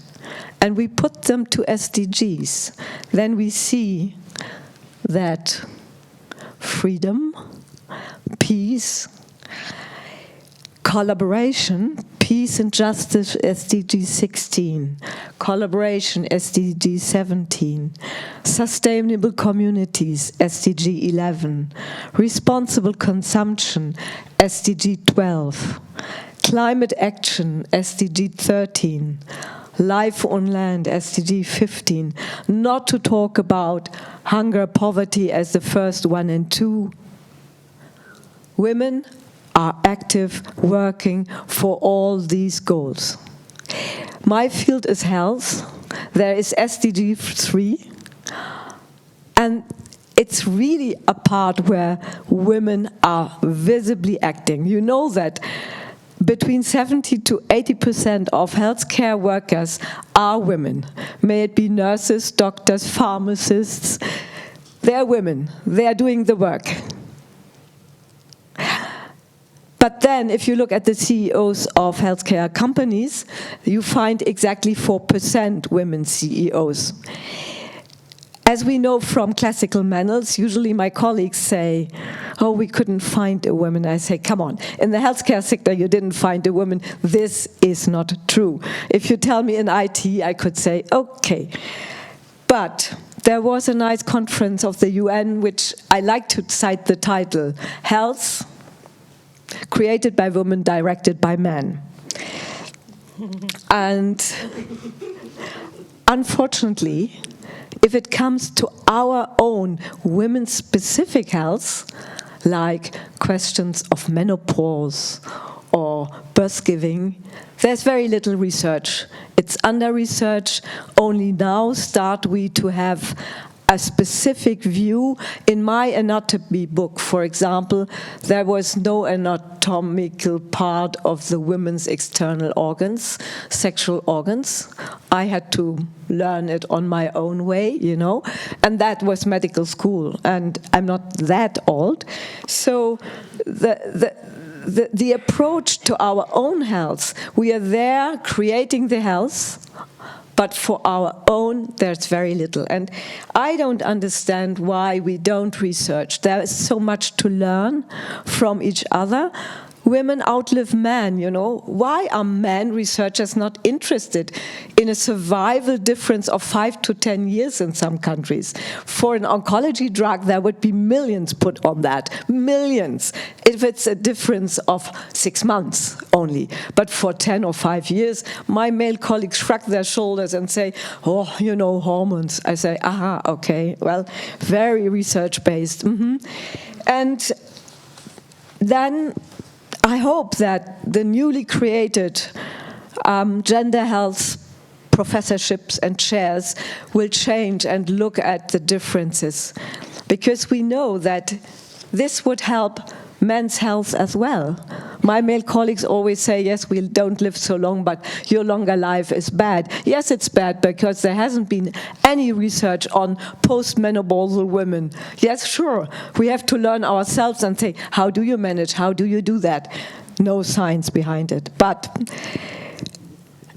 and we put them to SDGs, then we see that freedom, peace, collaboration, peace and justice, SDG 16, collaboration, SDG 17, sustainable communities, SDG 11, responsible consumption, SDG 12, climate action, SDG 13, life on land, SDG 15, not to talk about hunger, poverty as the first 1 and 2. Women are active, working for all these goals. My field is health. There is SDG 3, and it's really a part where women are visibly acting. You know that between 70 to 80% of healthcare workers are women. May it be nurses, doctors, pharmacists. They're women. They are doing the work. But then, if you look at the CEOs of healthcare companies, you find exactly 4% women CEOs. As we know from classical manuals, usually my colleagues say, oh, we couldn't find a woman. I say, come on, in the healthcare sector you didn't find a woman. This is not true. If you tell me in IT, I could say, okay. But there was a nice conference of the UN, which I like to cite the title, Health, created by women, directed by men. And unfortunately, if it comes to our own women-specific health, like questions of menopause or birth giving, there's very little research. It's under-researched. Only now start we to have a specific view. In my anatomy book, for example, there was no anatomical part of the women's external organs, sexual organs. I had to learn it on my own way, you know, and that was medical school, and I'm not that old. So the approach to our own health, we are there creating the health, but for our own, there's very little. And I don't understand why we don't research. There is so much to learn from each other. Women outlive men, you know. Why are men researchers not interested in a survival difference of 5 to 10 years in some countries? For an oncology drug, there would be millions put on that. Millions. If it's a difference of 6 months only. But for 10 or 5 years, my male colleagues shrug their shoulders and say, oh, you know, hormones. I say, aha, okay, well, very research-based. And then I hope that the newly created gender health professorships and chairs will change and look at the differences, because we know that this would help men's health as well. My male colleagues always say, yes, we don't live so long, but your longer life is bad. Yes, it's bad because there hasn't been any research on postmenopausal women. Yes, sure, we have to learn ourselves and say, how do you manage, how do you do that? No science behind it. But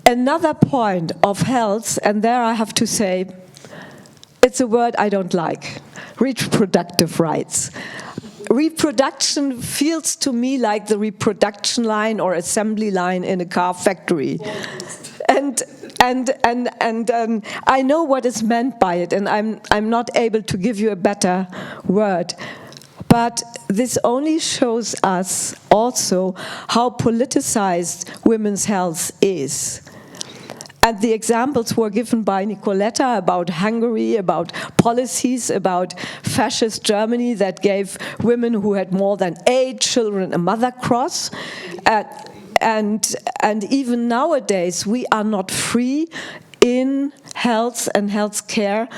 another point of health, and there I have to say, it's a word I don't like, reproductive rights. Reproduction feels to me like the reproduction line or assembly line in a car factory. And I know what is meant by it, and I'm not able to give you a better word. But this only shows us also how politicized women's health is. And the examples were given by Nicoletta about Hungary, about policies, about fascist Germany that gave women who had more than 8 children a Mother Cross. And even nowadays, we are not free in health and health care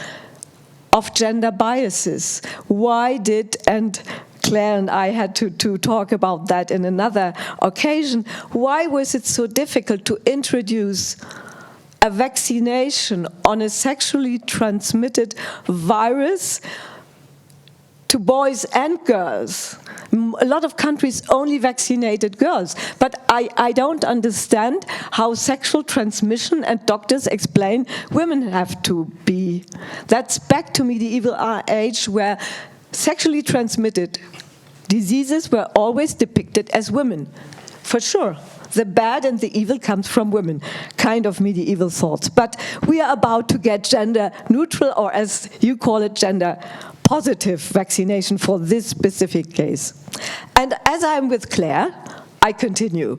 of gender biases. Why did, and Claire and I had to talk about that in another occasion, why was it so difficult to introduce a vaccination on a sexually transmitted virus to boys and girls. A lot of countries only vaccinated girls. But I don't understand how sexual transmission, and doctors explain, women have to be. That's back to medieval age, where sexually transmitted diseases were always depicted as women, for sure. The bad and the evil comes from women, kind of medieval thoughts. But we are about to get gender neutral, or as you call it, gender positive vaccination for this specific case. And as I'm with Claire, I continue.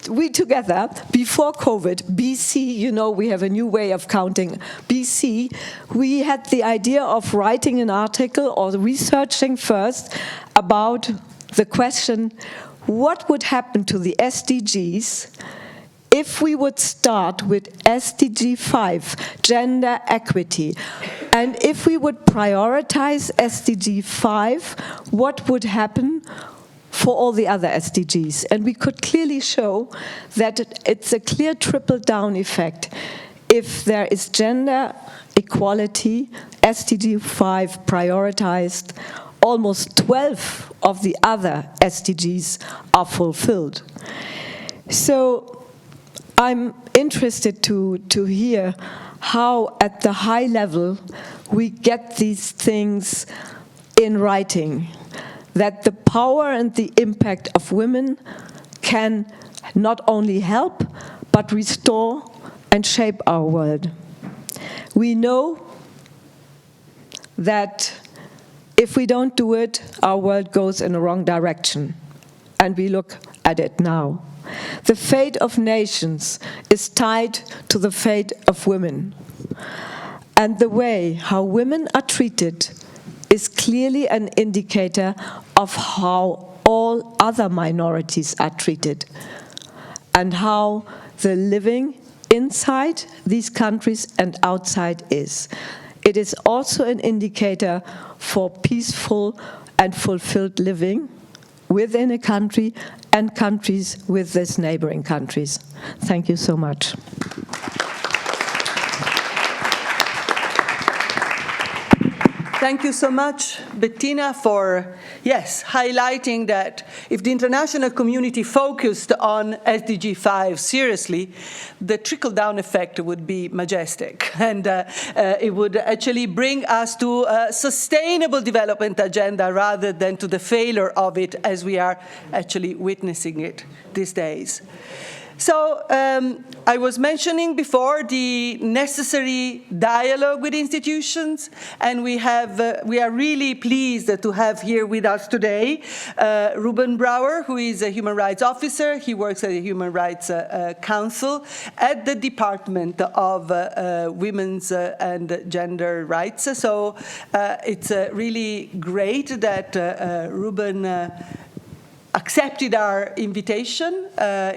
We together, before COVID, BC, you know, we have a new way of counting. BC, we had the idea of writing an article or researching first about the question, what would happen to the SDGs if we would start with SDG 5, gender equity, and if we would prioritize SDG 5, what would happen for all the other SDGs? And we could clearly show that it's a clear triple-down effect. If there is gender equality, SDG 5 prioritized, almost 12 of the other SDGs are fulfilled. So I'm interested to hear how, at the high level, we get these things in writing, that the power and the impact of women can not only help, but restore and shape our world. We know that if we don't do it, our world goes in the wrong direction, and we look at it now. The fate of nations is tied to the fate of women, and the way how women are treated is clearly an indicator of how all other minorities are treated, and how the living inside these countries and outside is. It is also an indicator for peaceful and fulfilled living within a country and countries with these neighboring countries. Thank you so much. Thank you so much, Bettina, for, highlighting that if the international community focused on SDG 5 seriously, the trickle-down effect would be majestic. And it would actually bring us to a sustainable development agenda rather than to the failure of it as we are actually witnessing it these days. So I was mentioning before the necessary dialogue with institutions, and we are really pleased to have here with us today Ruben Brouwer, who is a human rights officer. He works at the Human Rights Council at the Department of Women's and Gender Rights. So it's really great that Ruben accepted our invitation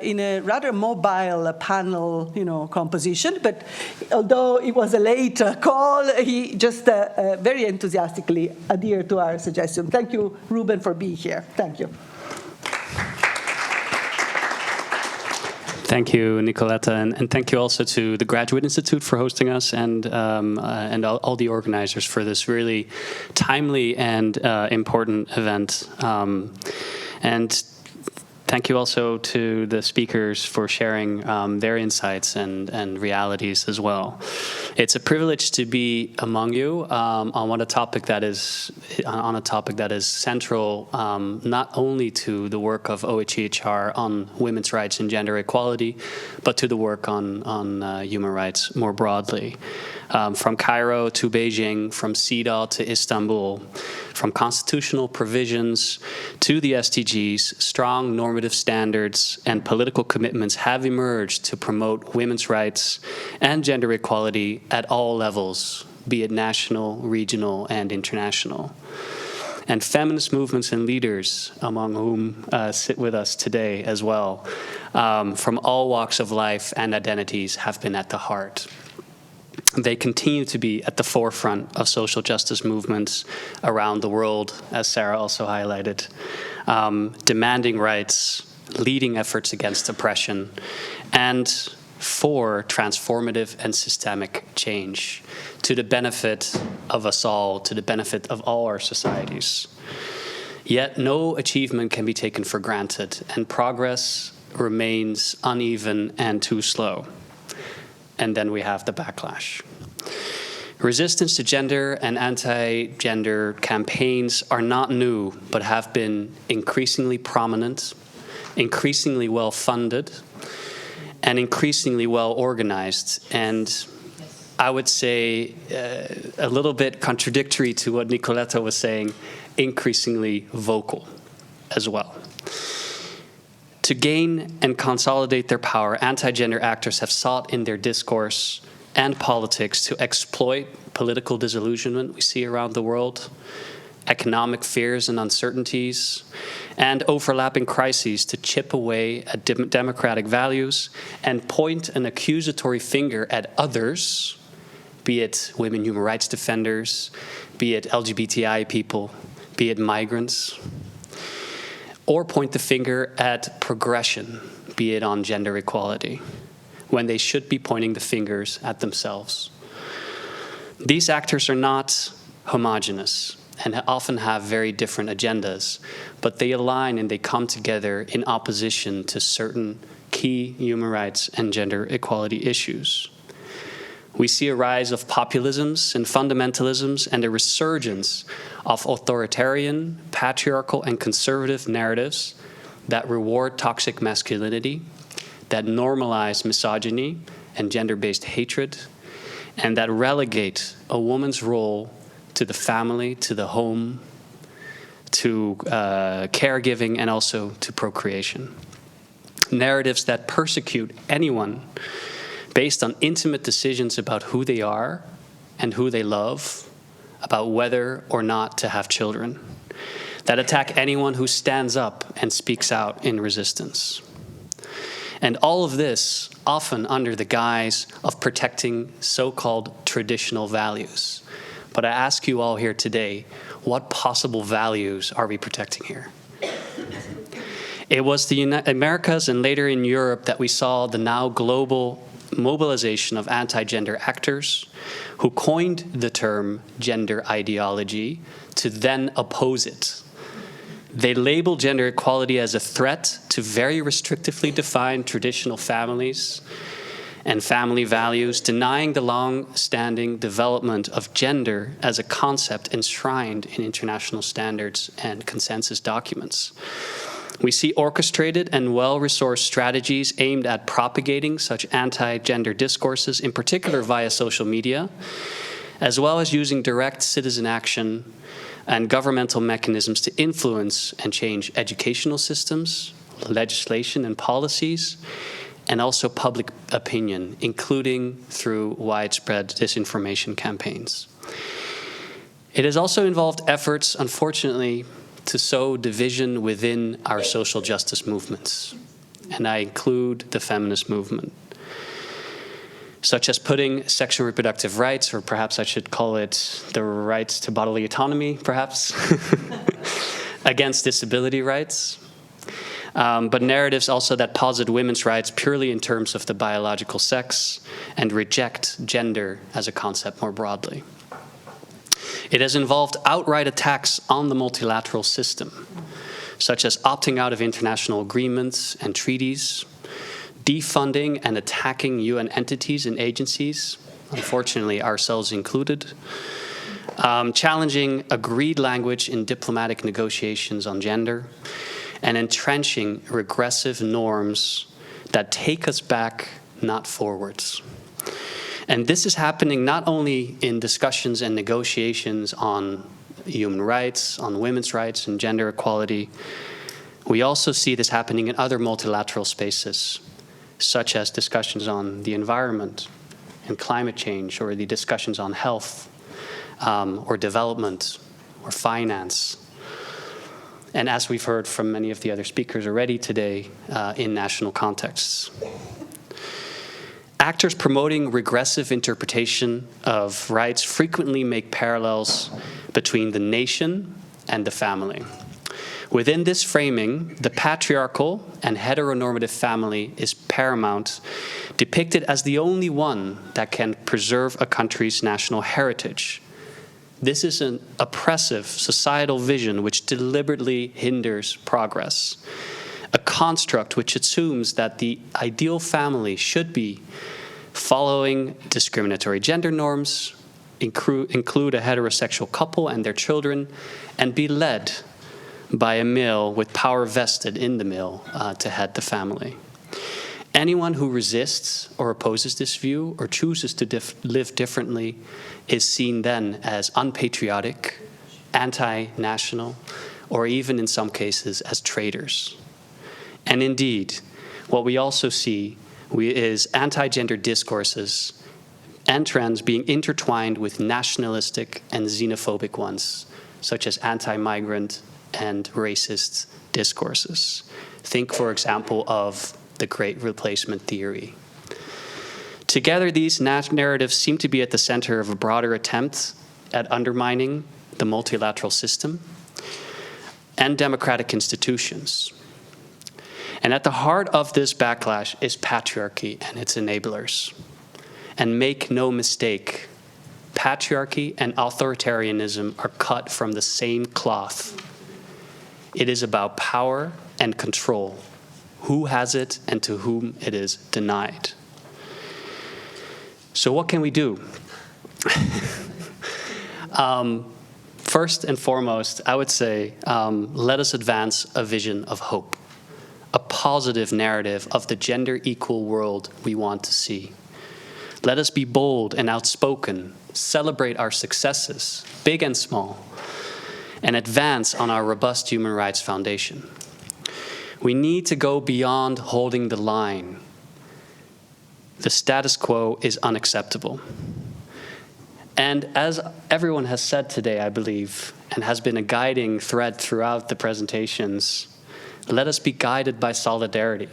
in a rather mobile panel, composition. But although it was a late call, he just very enthusiastically adhered to our suggestion. Thank you, Ruben, for being here. Thank you. Thank you, Nicoletta, and thank you also to the Graduate Institute for hosting us, and all the organizers for this really timely and important event. And thank you also to the speakers for sharing their insights and realities as well. It's a privilege to be among you on a topic that is central not only to the work of OHCHR on women's rights and gender equality, but to the work on human rights more broadly. From Cairo to Beijing, from CEDAW to Istanbul, from constitutional provisions to the SDGs, strong normative standards and political commitments have emerged to promote women's rights and gender equality at all levels, be it national, regional, and international. And feminist movements and leaders, among whom sit with us today as well, from all walks of life and identities, have been at the heart. They continue to be at the forefront of social justice movements around the world, as Sarah also highlighted, demanding rights, leading efforts against oppression, and for transformative and systemic change to the benefit of us all, to the benefit of all our societies. Yet no achievement can be taken for granted, and progress remains uneven and too slow. And then we have the backlash. Resistance to gender and anti-gender campaigns are not new, but have been increasingly prominent, increasingly well-funded, and increasingly well-organized. And I would say a little bit contradictory to what Nicoletta was saying, increasingly vocal as well. To gain and consolidate their power, anti-gender actors have sought in their discourse and politics to exploit political disillusionment we see around the world, economic fears and uncertainties, and overlapping crises to chip away at democratic values and point an accusatory finger at others, be it women human rights defenders, be it LGBTI people, be it migrants, or point the finger at progression, be it on gender equality, when they should be pointing the fingers at themselves. These actors are not homogeneous and often have very different agendas, but they align and they come together in opposition to certain key human rights and gender equality issues. We see a rise of populisms and fundamentalisms and a resurgence of authoritarian, patriarchal, and conservative narratives that reward toxic masculinity, that normalize misogyny and gender-based hatred, and that relegate a woman's role to the family, to the home, to caregiving, and also to procreation. Narratives that persecute anyone based on intimate decisions about who they are and who they love, about whether or not to have children, that attack anyone who stands up and speaks out in resistance. And all of this often under the guise of protecting so-called traditional values. But I ask you all here today, what possible values are we protecting here? It was the Americas and later in Europe that we saw the now global mobilization of anti-gender actors who coined the term gender ideology to then oppose it. They labeled gender equality as a threat to very restrictively defined traditional families and family values, denying the long-standing development of gender as a concept enshrined in international standards and consensus documents. We see orchestrated and well-resourced strategies aimed at propagating such anti-gender discourses, in particular via social media, as well as using direct citizen action and governmental mechanisms to influence and change educational systems, legislation and policies, and also public opinion, including through widespread disinformation campaigns. It has also involved efforts, unfortunately, to sow division within our social justice movements, and I include the feminist movement, such as putting sexual and reproductive rights, or perhaps I should call it the rights to bodily autonomy, perhaps, against disability rights. But narratives also that posit women's rights purely in terms of the biological sex and reject gender as a concept more broadly. It has involved outright attacks on the multilateral system, such as opting out of international agreements and treaties, defunding and attacking UN entities and agencies, unfortunately ourselves included, challenging agreed language in diplomatic negotiations on gender, and entrenching regressive norms that take us back, not forwards. And this is happening not only in discussions and negotiations on human rights, on women's rights and gender equality. We also see this happening in other multilateral spaces, such as discussions on the environment and climate change, or the discussions on health, or development, or finance. And as we've heard from many of the other speakers already today, in national contexts. Actors promoting regressive interpretation of rights frequently make parallels between the nation and the family. Within this framing, the patriarchal and heteronormative family is paramount, depicted as the only one that can preserve a country's national heritage, This is an oppressive societal vision which deliberately hinders progress, a construct which assumes that the ideal family should be following discriminatory gender norms, include a heterosexual couple and their children, and be led by a male with power vested in the male to head the family. Anyone who resists or opposes this view or chooses to live differently is seen then as unpatriotic, anti-national, or even in some cases as traitors. And indeed, what we also see is anti-gender discourses and trends being intertwined with nationalistic and xenophobic ones, such as anti-migrant and racist discourses. Think, for example, of the Great Replacement theory. Together, these narratives seem to be at the center of a broader attempt at undermining the multilateral system and democratic institutions. And at the heart of this backlash is patriarchy and its enablers. And make no mistake, patriarchy and authoritarianism are cut from the same cloth. It is about power and control, who has it and to whom it is denied. So what can we do? First and foremost, I would say, let us advance a vision of hope, a positive narrative of the gender-equal world we want to see. Let us be bold and outspoken, celebrate our successes, big and small, and advance on our robust human rights foundation. We need to go beyond holding the line. The status quo is unacceptable. And as everyone has said today, I believe, and has been a guiding thread throughout the presentations, let us be guided by solidarity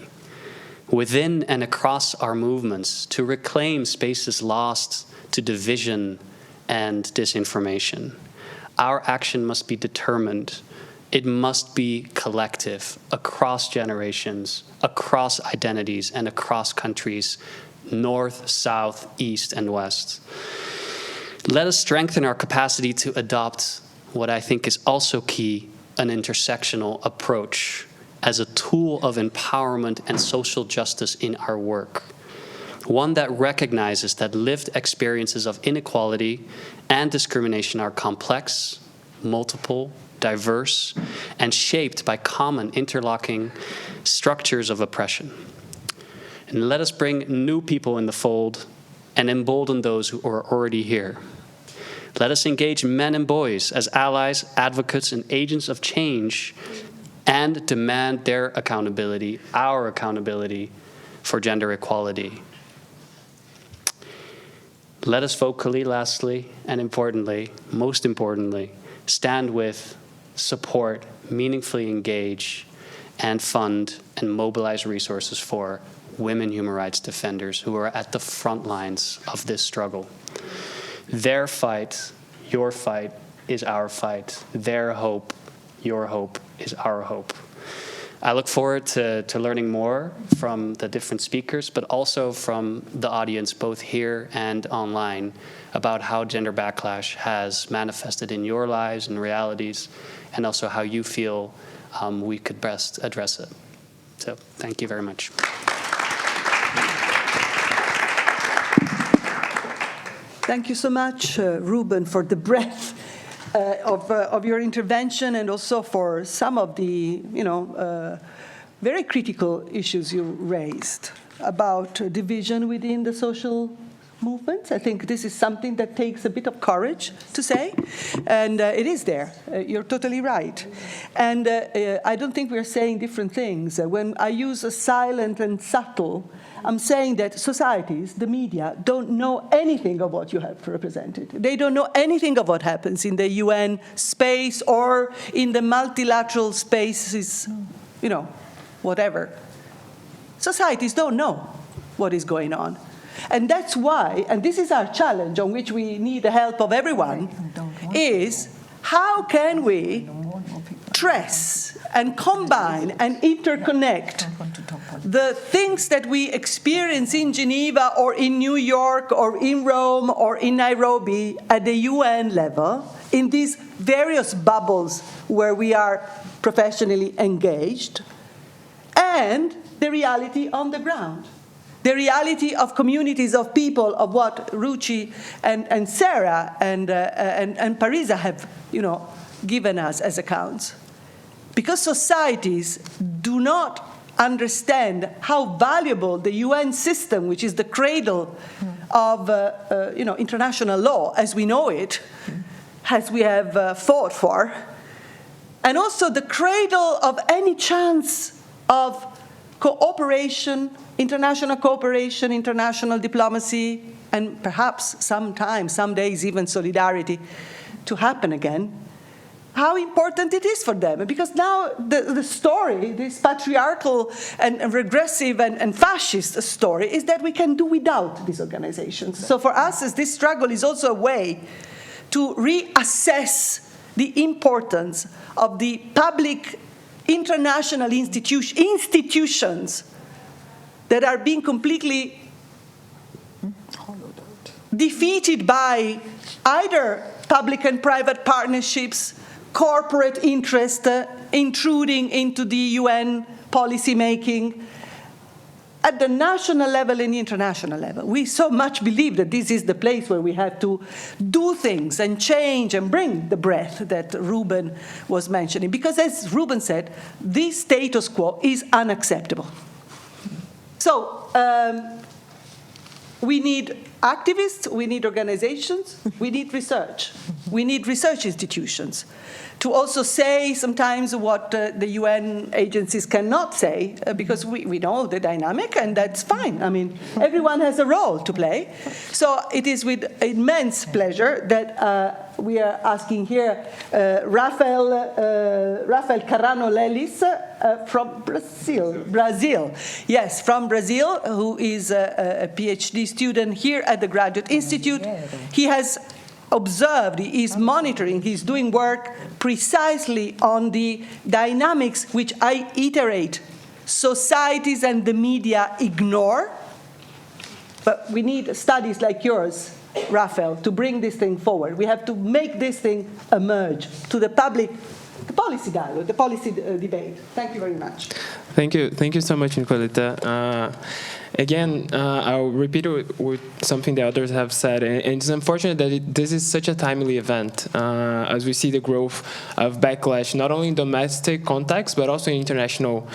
within and across our movements to reclaim spaces lost to division and disinformation. Our action must be determined. It must be collective, across generations, across identities, and across countries, north, south, east, and west. Let us strengthen our capacity to adopt what I think is also key, an intersectional approach as a tool of empowerment and social justice in our work. One that recognizes that lived experiences of inequality and discrimination are complex, multiple, diverse, and shaped by common interlocking structures of oppression. And let us bring new people in the fold and embolden those who are already here. Let us engage men and boys as allies, advocates, and agents of change and demand their accountability, our accountability for gender equality. Let us vocally, lastly, and importantly, most importantly, stand with, support, meaningfully engage, and fund and mobilize resources for women human rights defenders who are at the front lines of this struggle. Their fight, your fight, is our fight. Their hope, your hope, is our hope. I look forward to learning more from the different speakers, but also from the audience, both here and online, about how gender backlash has manifested in your lives and realities, and also how you feel we could best address it. So thank you very much. Thank you so much, Ruben, for the breadth of your intervention, and also for some of the, very critical issues you raised about division within the social movements. I think this is something that takes a bit of courage to say, and it is there. You're totally right. And I don't think we're saying different things. When I use a silent and subtle, I'm saying that societies, the media, don't know anything of what you have represented. They don't know anything of what happens in the UN space or in the multilateral spaces, whatever. Societies don't know what is going on. And that's why, and this is our challenge on which we need the help of everyone, is how can we trace and combine and interconnect the things that we experience in Geneva or in New York or in Rome or in Nairobi at the UN level, in these various bubbles where we are professionally engaged, and the reality on the ground. The reality of communities of people, of what Ruchi and Sarah and Parisa have, given us as accounts. Because societies do not understand how valuable the UN system, which is the cradle of international law as we know it, as we have fought for, and also the cradle of any chance of cooperation, international diplomacy, and perhaps sometimes, some days even solidarity to happen again, how important it is for them. Because now the story, this patriarchal and regressive and fascist story, is that we can do without these organizations. So for us, this struggle is also a way to reassess the importance of the public international institutions that are being completely defeated by either public and private partnerships, corporate interest intruding into the UN policy making, at the national level and the international level. We so much believe that this is the place where we have to do things and change and bring the breath that Ruben was mentioning. Because as Ruben said, this status quo is unacceptable. So we need activists, we need organizations, we need research. We need research institutions to also say sometimes what the UN agencies cannot say, because we know the dynamic, and that's fine. I mean, everyone has a role to play. So it is with immense pleasure that we are asking here Rafael Carrano Lelis from Brazil. Yes, from Brazil, who is a PhD student here at the Graduate Institute. He has observed, he is monitoring, he's doing work precisely on the dynamics which I iterate societies and the media ignore. But we need studies like yours, Rafael, to bring this thing forward. We have to make this thing emerge to the public, the policy dialogue, the policy debate. Thank you very much. Thank you so much, Nicoletta. Again, I'll repeat with something the others have said, and it's unfortunate that this is such a timely event, as we see the growth of backlash, not only in domestic context, but also in international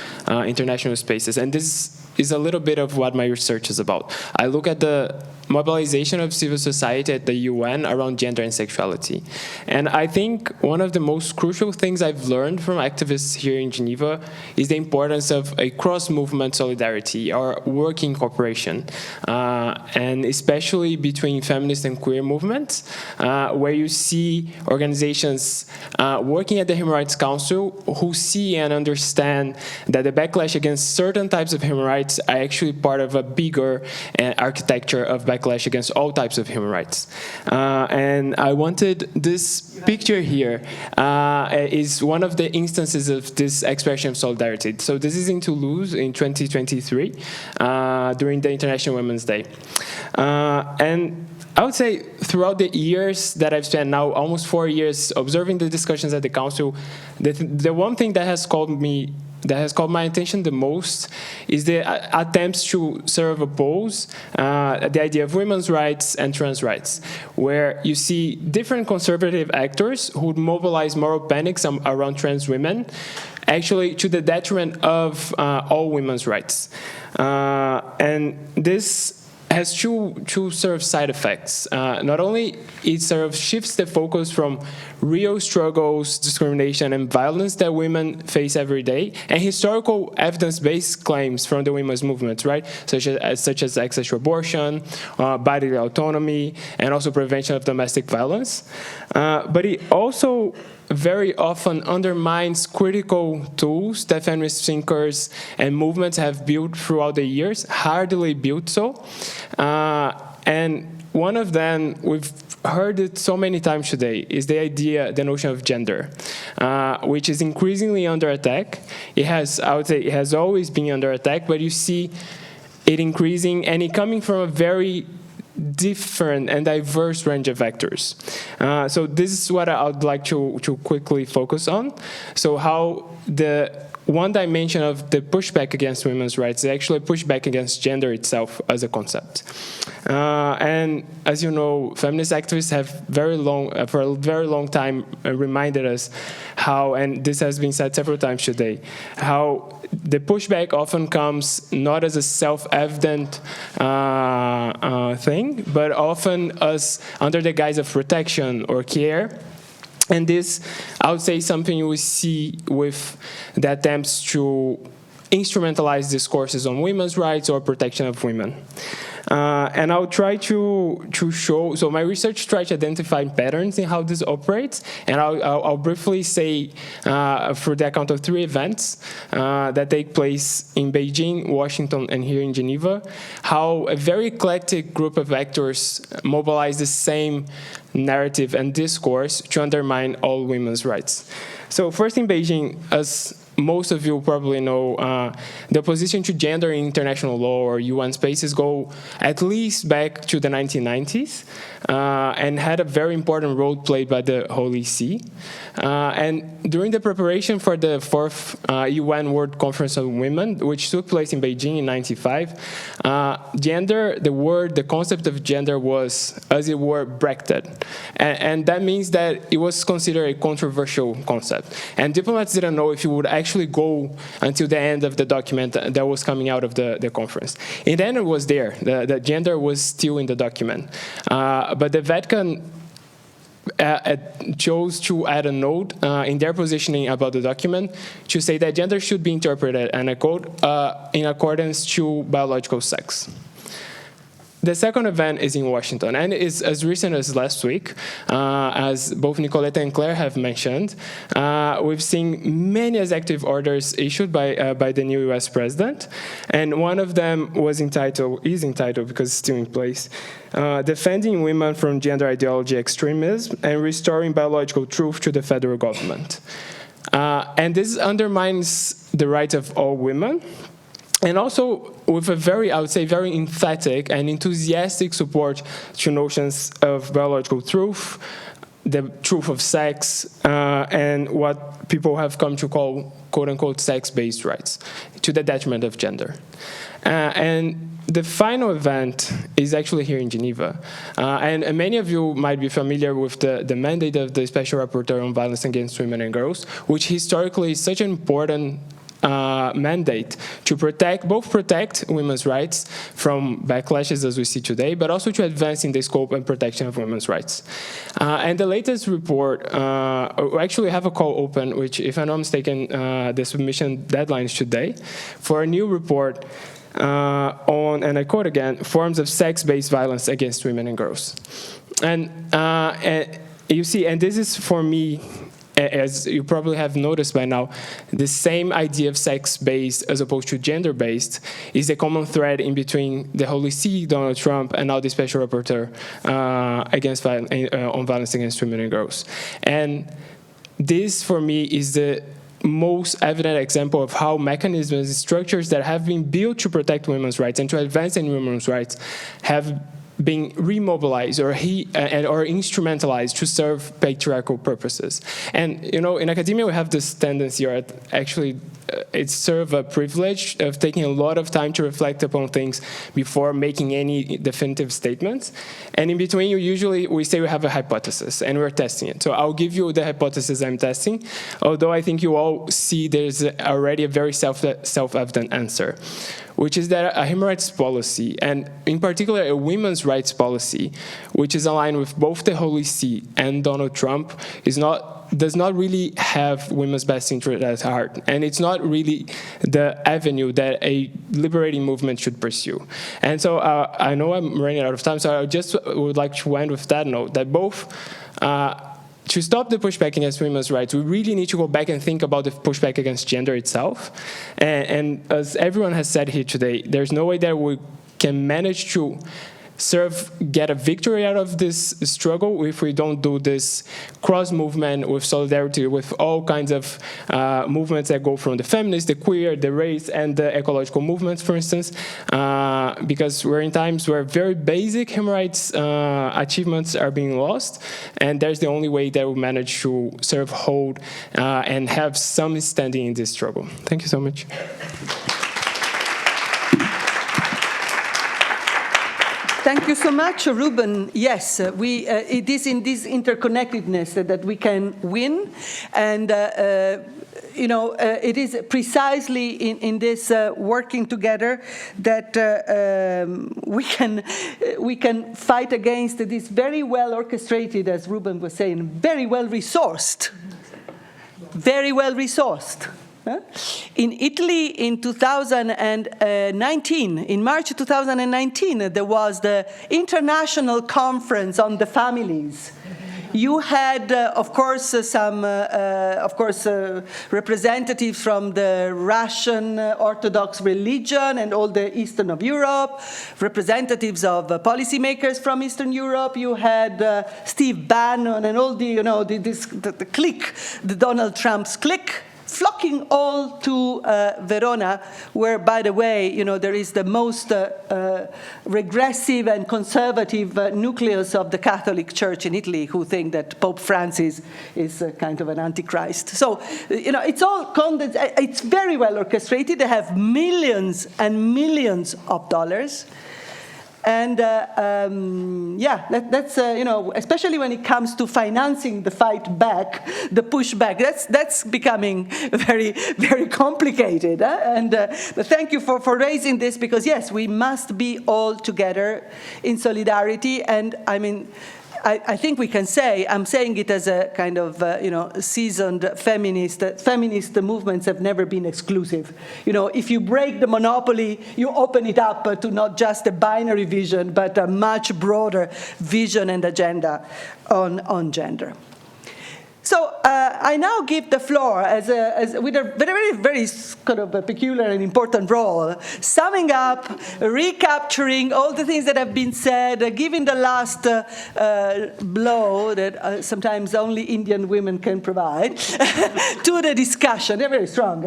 spaces. And this is a little bit of what my research is about. I look at the mobilization of civil society at the UN around gender and sexuality. And I think one of the most crucial things I've learned from activists here in Geneva is the importance of a cross-movement solidarity or working cooperation, and especially between feminist and queer movements, where you see organizations working at the Human Rights Council who see and understand that the backlash against certain types of human rights are actually part of a bigger architecture of backlash against all types of human rights. And I wanted this picture here is one of the instances of this expression of solidarity. So this is in Toulouse in 2023 during the International Women's Day. And I would say throughout the years that I've spent now, almost 4 years, observing the discussions at the Council, the one thing that has called my attention the most is the attempts to sort of oppose the idea of women's rights and trans rights, where you see different conservative actors who would mobilize moral panics around trans women, actually to the detriment of all women's rights. And this has two sort of side effects. Not only it sort of shifts the focus from real struggles, discrimination, and violence that women face every day, and historical evidence-based claims from the women's movement, right? Such as access to abortion, bodily autonomy, and also prevention of domestic violence. But it also very often undermines critical tools that feminist thinkers and movements have built throughout the years, hardly built so. And one of them we've heard it so many times today, is the notion of gender, which is increasingly under attack. I would say it has always been under attack, but you see it increasing, and it coming from a very different and diverse range of actors. So this is what I would like to quickly focus on. So how the one dimension of the pushback against women's rights is actually a pushback against gender itself as a concept. And as you know, feminist activists have for a very long time reminded us how, and this has been said several times today, how the pushback often comes not as a self-evident thing, but often as under the guise of protection or care. And this, I would say, something you will see with the attempts to instrumentalize discourses on women's rights or protection of women. And I'll try to show, so my research tries to identify patterns in how this operates, and I'll briefly say, through the account of 3 events that take place in Beijing, Washington, and here in Geneva, how a very eclectic group of actors mobilize the same narrative and discourse to undermine all women's rights. So first in Beijing, as most of you probably know, the opposition to gender in international law or UN spaces go at least back to the 1990s and had a very important role played by the Holy See. And during the preparation for the 4th UN World Conference on Women, which took place in Beijing in 1995, gender, the concept of gender was, as it were, bracketed. And that means that it was considered a controversial concept. And diplomats didn't know if it would actually go until the end of the document that was coming out of the conference. And then it was there. The gender was still in the document. But the Vatican chose to add a note in their positioning about the document to say that gender should be interpreted, and I quote, in accordance to biological sex. The second event is in Washington, and it's as recent as last week. As both Nicoletta and Claire have mentioned, we've seen many executive orders issued by the new US president, and one of them is entitled, because it's still in place, Defending Women from Gender Ideology Extremism and Restoring Biological Truth to the Federal Government. And this undermines the rights of all women, and also with a very, I would say, very emphatic and enthusiastic support to notions of biological truth, the truth of sex, and what people have come to call, quote-unquote, sex-based rights, to the detriment of gender. And the final event is actually here in Geneva. And many of you might be familiar with the mandate of the Special Rapporteur on Violence Against Women and Girls, which historically is such an important mandate to protect women's rights from backlashes as we see today, but also to advance in the scope and protection of women's rights. And the latest report, we actually have a call open, which, if I'm not mistaken, the submission deadline is today, for a new report on, and I quote again, forms of sex-based violence against women and girls. And you see, and this is for me, as you probably have noticed by now, the same idea of sex-based as opposed to gender-based is a common thread in between the Holy See, Donald Trump, and now the Special Rapporteur on violence against women and girls. And this, for me, is the most evident example of how mechanisms and structures that have been built to protect women's rights and to advance in women's rights have being remobilized or instrumentalized to serve patriarchal purposes. And, you know, in academia, we have this tendency, or actually it's sort of a privilege of taking a lot of time to reflect upon things before making any definitive statements. And in between, we say we have a hypothesis and we're testing it. So I'll give you the hypothesis I'm testing, although I think you all see there's already a very self-evident answer, which is that a human rights policy, and in particular a women's rights policy, which is aligned with both the Holy See and Donald Trump, does not really have women's best interest at heart, and it's not really the avenue that a liberating movement should pursue. And so I know I'm running out of time, so I just would like to end with that note, that both to stop the pushback against women's rights, we really need to go back and think about the pushback against gender itself. And as everyone has said here today, there's no way that we can manage to get a victory out of this struggle if we don't do this cross movement with solidarity with all kinds of movements that go from the feminist, the queer, the race, and the ecological movements, for instance, because we're in times where very basic human rights achievements are being lost, and there's the only way that we manage to sort of hold and have some standing in this struggle. Thank you so much. Thank you so much, Ruben. Yes, it is in this interconnectedness that we can win, and it is precisely in this working together that we can fight against this very well orchestrated, as Ruben was saying, very well resourced. In Italy, in 2019, in March 2019, there was the International Conference on the Families. You had, of course, some representatives from the Russian Orthodox religion and all the Eastern of Europe, representatives of policymakers from Eastern Europe. You had Steve Bannon and all the, the clique, the Donald Trump's clique, flocking all to Verona, where, by the way, there is the most regressive and conservative nucleus of the Catholic Church in Italy, who think that Pope Francis is kind of an antichrist. So, it's all it's very well orchestrated. They have millions and millions of dollars. And that's especially when it comes to financing the fight back, the pushback. That's becoming very, very complicated. And thank you for raising this, because yes, we must be all together in solidarity. And I mean, I think we can say, I'm saying it as a kind of, seasoned feminist, feminist movements have never been exclusive. If you break the monopoly, you open it up to not just a binary vision, but a much broader vision and agenda on gender. So I now give the floor with a very, very kind of a peculiar and important role, summing up, recapturing all the things that have been said, giving the last blow that sometimes only Indian women can provide to the discussion. They're very strong.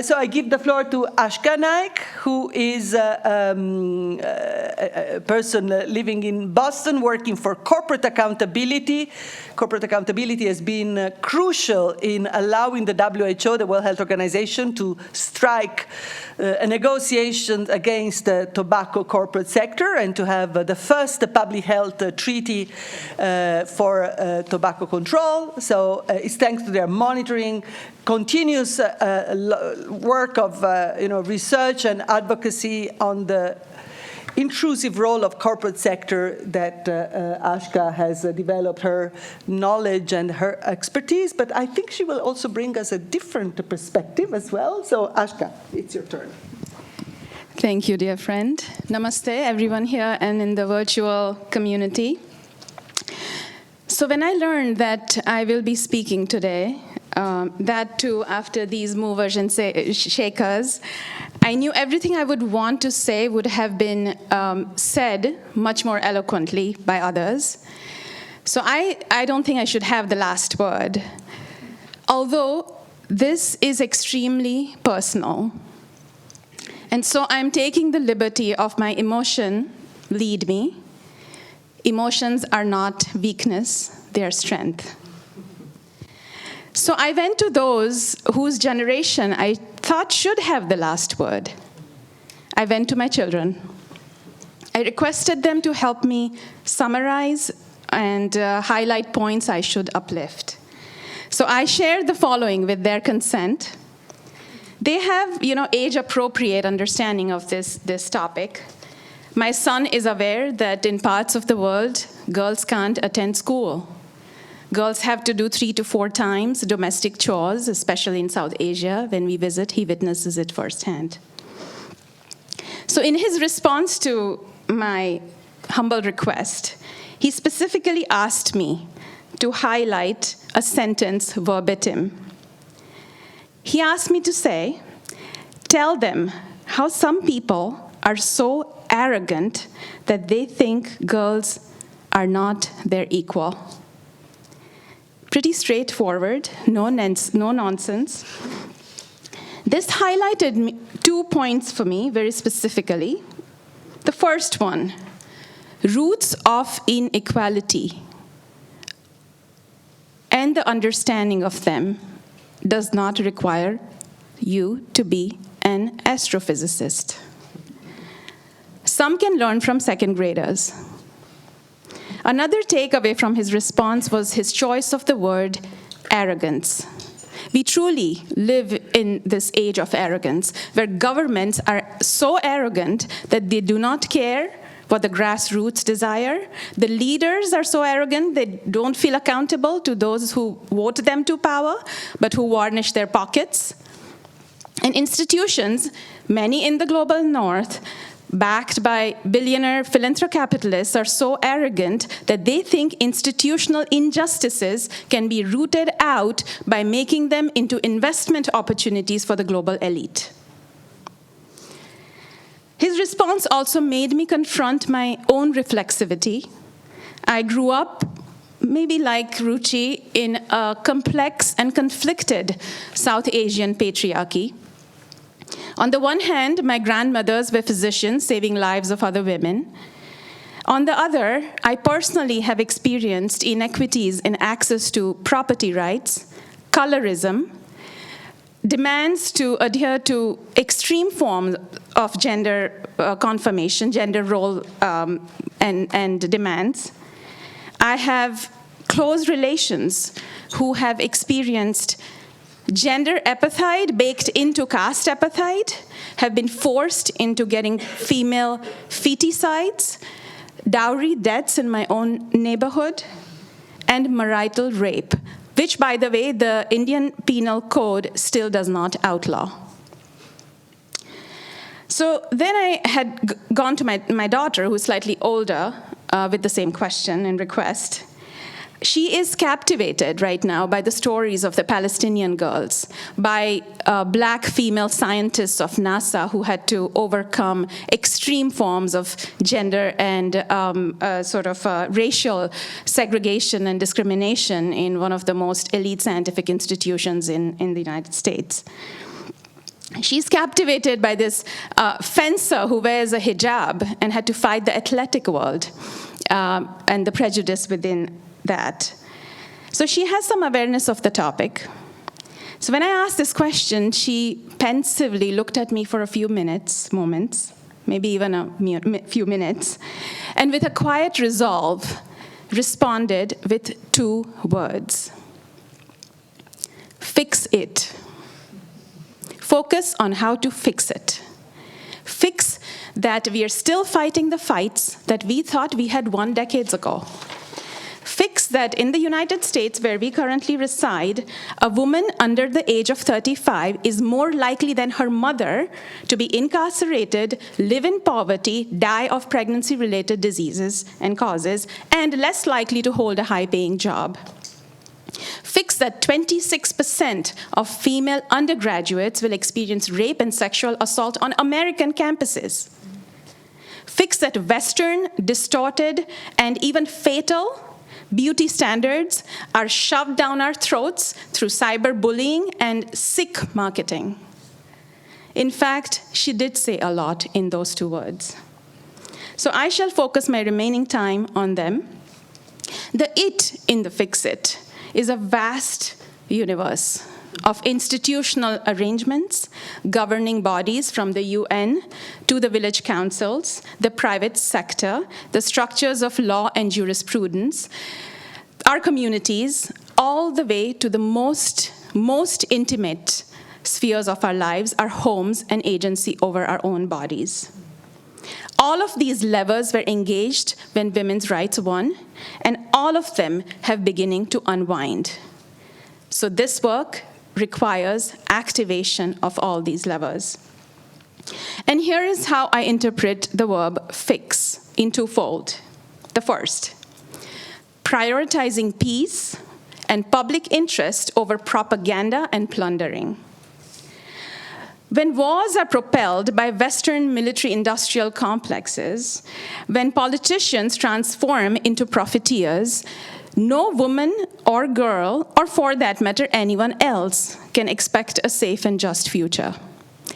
So I give the floor to Ashka Naik, who is a person living in Boston, working for corporate accountability. Corporate accountability has been crucial in allowing the WHO, the World Health Organization, to strike a negotiation against the tobacco corporate sector and to have the first public health treaty for tobacco control. So it's thanks to their monitoring, continuous work of research and advocacy on the intrusive role of corporate sector that Ashka has developed her knowledge and her expertise, but I think she will also bring us a different perspective as well. So Ashka, it's your turn. Thank you, dear friend. Namaste, everyone here and in the virtual community. So when I learned that I will be speaking today, that too after these movers and shakers, I knew everything I would want to say would have been said much more eloquently by others. So I don't think I should have the last word. Although this is extremely personal. And so I'm taking the liberty of my emotion lead me. Emotions are not weakness, they are strength. So I went to those whose generation I thought should have the last word. I went to my children. I requested them to help me summarize and highlight points I should uplift. So I shared the following with their consent. They have, age-appropriate understanding of this topic. My son is aware that in parts of the world, girls can't attend school. Girls have to do 3 to 4 times domestic chores, especially in South Asia. When we visit, he witnesses it firsthand. So in his response to my humble request, he specifically asked me to highlight a sentence verbatim. He asked me to say, "Tell them how some people are so arrogant that they think girls are not their equal. Pretty straightforward, no nonsense. This highlighted 2 points for me very specifically. The first one, roots of inequality and the understanding of them does not require you to be an astrophysicist. Some can learn from second graders. Another takeaway from his response was his choice of the word arrogance. We truly live in this age of arrogance, where governments are so arrogant that they do not care what the grassroots desire. The leaders are so arrogant they don't feel accountable to those who vote them to power, but who varnish their pockets. And institutions, many in the global north, backed by billionaire philanthrocapitalists, are so arrogant that they think institutional injustices can be rooted out by making them into investment opportunities for the global elite. His response also made me confront my own reflexivity. I grew up, maybe like Ruchi, in a complex and conflicted South Asian patriarchy. On the one hand, my grandmothers were physicians saving lives of other women. On the other, I personally have experienced inequities in access to property rights, colorism, demands to adhere to extreme forms of gender confirmation, gender role and demands. I have close relations who have experienced gender epithet baked into caste epithet, have been forced into getting female feticides, dowry deaths in my own neighborhood, and marital rape, which, by the way, the Indian Penal Code still does not outlaw. So then I had gone to my daughter, who's slightly older, with the same question and request. She is captivated right now by the stories of the Palestinian girls, by black female scientists of NASA who had to overcome extreme forms of gender and racial segregation and discrimination in one of the most elite scientific institutions in the United States. She's captivated by this fencer who wears a hijab and had to fight the athletic world and the prejudice within that. So she has some awareness of the topic. So when I asked this question, she pensively looked at me for a few moments, maybe even a few minutes, and with a quiet resolve, responded with 2 words. Fix it. Focus on how to fix it. Fix that we are still fighting the fights that we thought we had won decades ago. Fix that in the United States, where we currently reside, a woman under the age of 35 is more likely than her mother to be incarcerated, live in poverty, die of pregnancy-related diseases and causes, and less likely to hold a high-paying job. Fix that 26% of female undergraduates will experience rape and sexual assault on American campuses. Fix that Western, distorted, and even fatal beauty standards are shoved down our throats through cyberbullying and sick marketing. In fact, she did say a lot in those 2 words. So I shall focus my remaining time on them. The it in the fix it is a vast universe of institutional arrangements, governing bodies from the UN to the village councils, the private sector, the structures of law and jurisprudence, our communities, all the way to the most intimate spheres of our lives, our homes and agency over our own bodies. All of these levers were engaged when women's rights won, and all of them have beginning to unwind. So this work requires activation of all these levers. And here is how I interpret the verb fix in 2-fold. The first, prioritizing peace and public interest over propaganda and plundering. When wars are propelled by Western military-industrial complexes, when politicians transform into profiteers, no woman or girl, or for that matter, anyone else, can expect a safe and just future.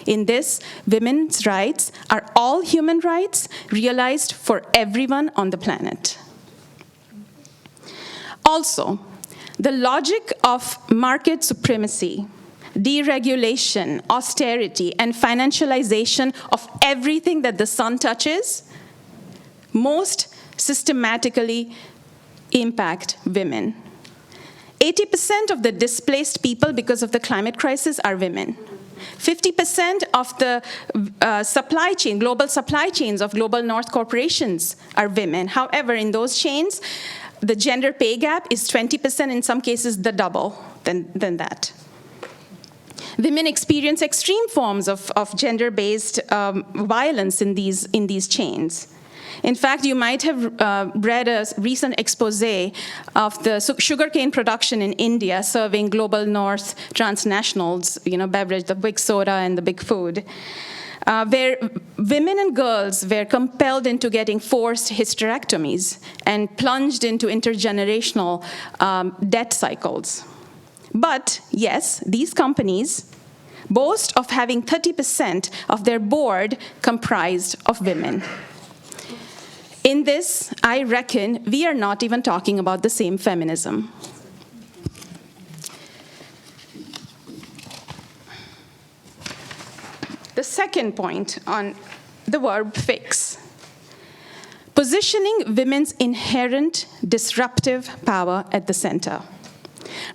In this, women's rights are all human rights realized for everyone on the planet. Also, the logic of market supremacy, deregulation, austerity, and financialization of everything that the sun touches most systematically impact women. 80% of the displaced people because of the climate crisis are women. 50% of the supply chain, global supply chains of global north corporations are women. However, in those chains, the gender pay gap is 20%, in some cases the double than that. Women experience extreme forms of gender-based violence in these chains. In fact, you might have read a recent expose of the sugarcane production in India serving global north transnationals, beverage, the big soda and the big food, where women and girls were compelled into getting forced hysterectomies and plunged into intergenerational death cycles. But yes, these companies boast of having 30% of their board comprised of women. In this, I reckon we are not even talking about the same feminism. The second point on the verb fix. Positioning women's inherent disruptive power at the center.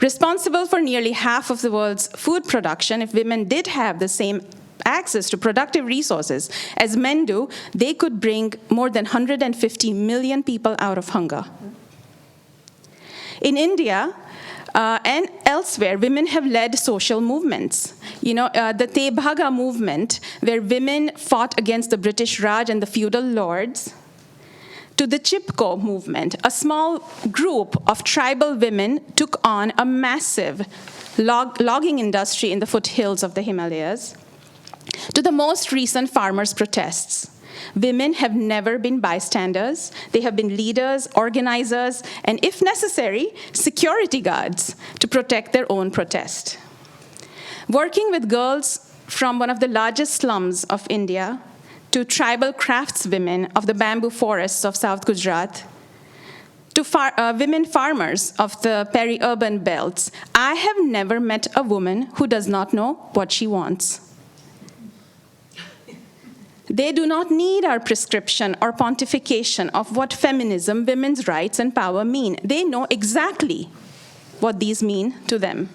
Responsible for nearly half of the world's food production, if women did have the same access to productive resources as men do, they could bring more than 150 million people out of hunger. In India and elsewhere, women have led social movements. The Tebhaga movement, where women fought against the British Raj and the feudal lords, to the Chipko movement, a small group of tribal women took on a massive logging industry in the foothills of the Himalayas, to the most recent farmers' protests. Women have never been bystanders. They have been leaders, organizers, and if necessary, security guards to protect their own protest. Working with girls from one of the largest slums of India, to tribal craftswomen of the bamboo forests of South Gujarat, to women farmers of the peri-urban belts, I have never met a woman who does not know what she wants. They do not need our prescription or pontification of what feminism, women's rights, and power mean. They know exactly what these mean to them.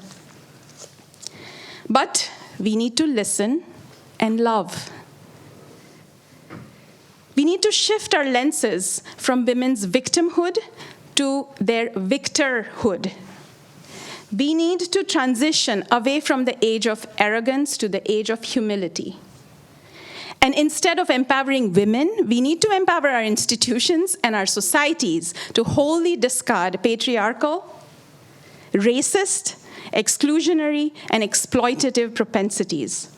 But we need to listen and love. We need to shift our lenses from women's victimhood to their victorhood. We need to transition away from the age of arrogance to the age of humility. And instead of empowering women, we need to empower our institutions and our societies to wholly discard patriarchal, racist, exclusionary, and exploitative propensities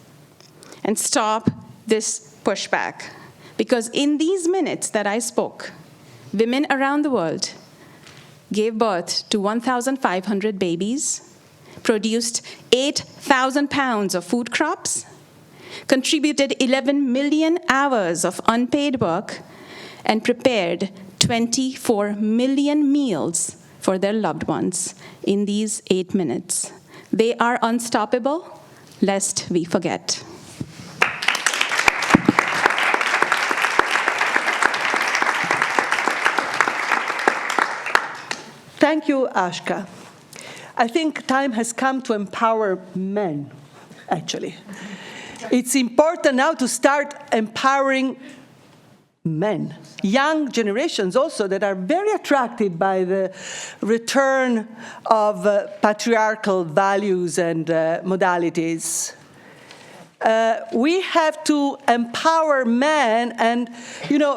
and stop this pushback. Because in these minutes that I spoke, women around the world gave birth to 1,500 babies, produced 8,000 pounds of food crops, contributed 11 million hours of unpaid work, and prepared 24 million meals for their loved ones in these 8 minutes. They are unstoppable, lest we forget. Thank you, Ashka. I think time has come to empower men, actually. It's important now to start empowering men, young generations also that are very attracted by the return of patriarchal values and modalities. We have to empower men and,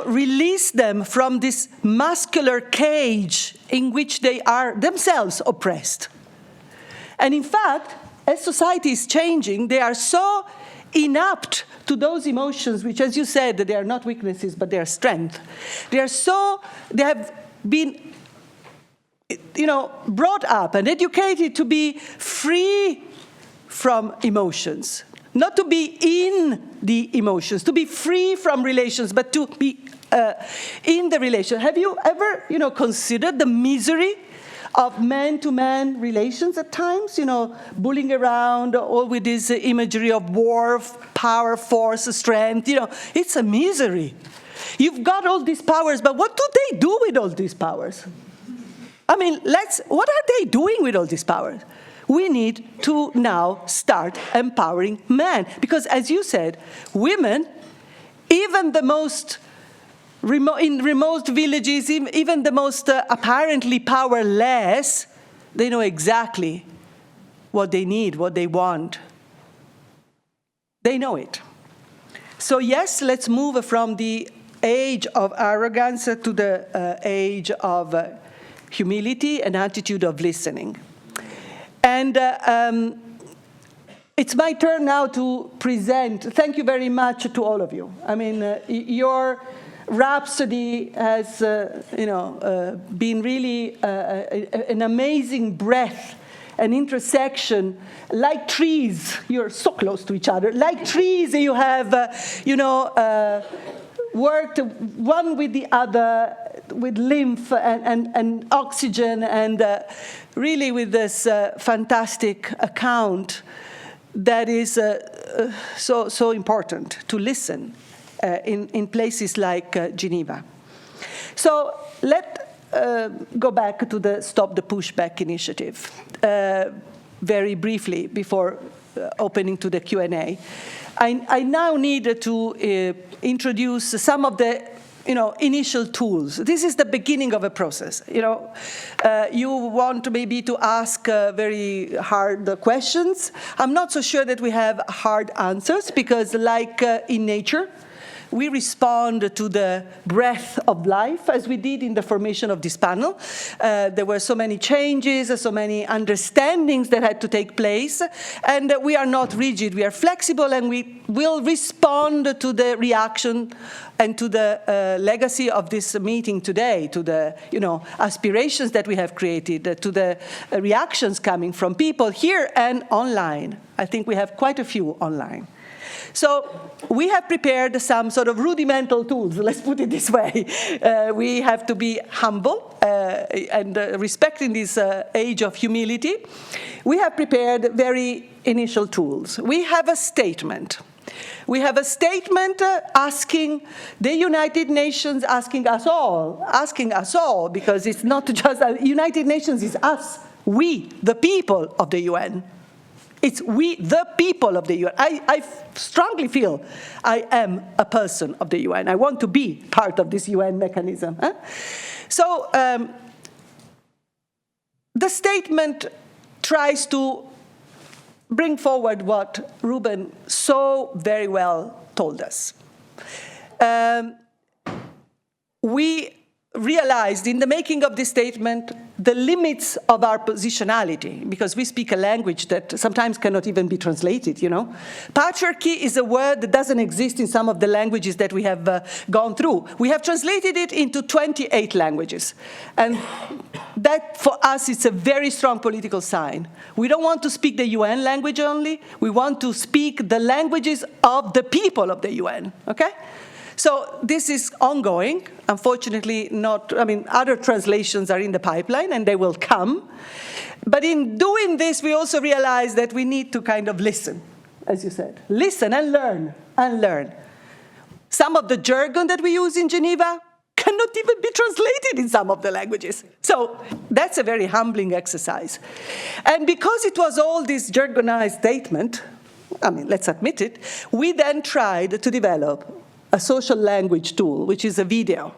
release them from this muscular cage in which they are themselves oppressed. And in fact, as society is changing, they are so inept to those emotions, which, as you said, they are not weaknesses, but they are strength. They have been, brought up and educated to be free from emotions, not to be in the emotions, to be free from relations, but to be in the relation. Have you ever, considered the misery of man-to-man relations at times? Bullying around, all with this imagery of war, power, force, strength. It's a misery. You've got all these powers, but what do they do with all these powers? What are they doing with all these powers? We need to now start empowering men. Because, as you said, women, even the most in remote villages, even the most apparently powerless, they know exactly what they need, what they want. They know it. So yes, let's move from the age of arrogance to the age of humility and attitude of listening. And it's my turn now to present. Thank you very much to all of you. Your rhapsody has, been really an amazing breath, an intersection. Like trees, you're so close to each other. Like trees, you have, worked one with the other, with lymph and oxygen, and really with this fantastic account that is so important to listen in places like Geneva. So let's go back to the Stop the Pushback initiative very briefly before opening to the Q&A. I now need to introduce some of the initial tools. This is the beginning of a process. You want maybe to ask very hard questions. I'm not so sure that we have hard answers, because like in nature, we respond to the breath of life, as we did in the formation of this panel. There were so many changes, so many understandings that had to take place, and we are not rigid, we are flexible, and we will respond to the reaction and to the legacy of this meeting today, to the aspirations that we have created, to the reactions coming from people here and online. I think we have quite a few online. So we have prepared some sort of rudimental tools, let's put it this way. We have to be humble and respecting this age of humility. We have prepared very initial tools. We have a statement. We have a statement asking the United Nations, asking us all, because it's not just United Nations, it's us, we, the people of the UN. It's we, the people of the UN. I strongly feel I am a person of the UN. I want to be part of this UN mechanism. So the statement tries to bring forward what Ruben so very well told us. We realized in the making of this statement the limits of our positionality, because we speak a language that sometimes cannot even be translated, Patriarchy is a word that doesn't exist in some of the languages that we have gone through. We have translated it into 28 languages. And that, for us, it's a very strong political sign. We don't want to speak the UN language only. We want to speak the languages of the people of the UN, okay? So this is ongoing. Unfortunately, other translations are in the pipeline, and they will come. But in doing this, we also realize that we need to kind of listen, as you said. Listen and learn. Some of the jargon that we use in Geneva cannot even be translated in some of the languages. So that's a very humbling exercise. And because it was all this jargonized statement, let's admit it, we then tried to develop a social language tool, which is a video.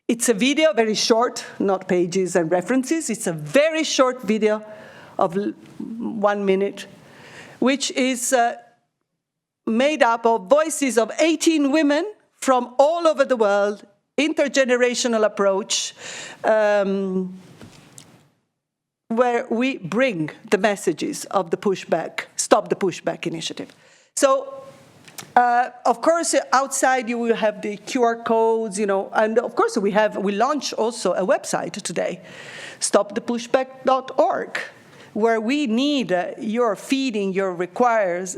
It's a video, very short, not pages and references. It's a very short video of 1 minute, which is made up of voices of 18 women from all over the world, intergenerational approach, where we bring the messages of the Pushback, Stop the Pushback initiative. So Of course, outside you will have the QR codes, and of course we launch also a website today, stopthepushback.org, where we need your feeding, your requirements,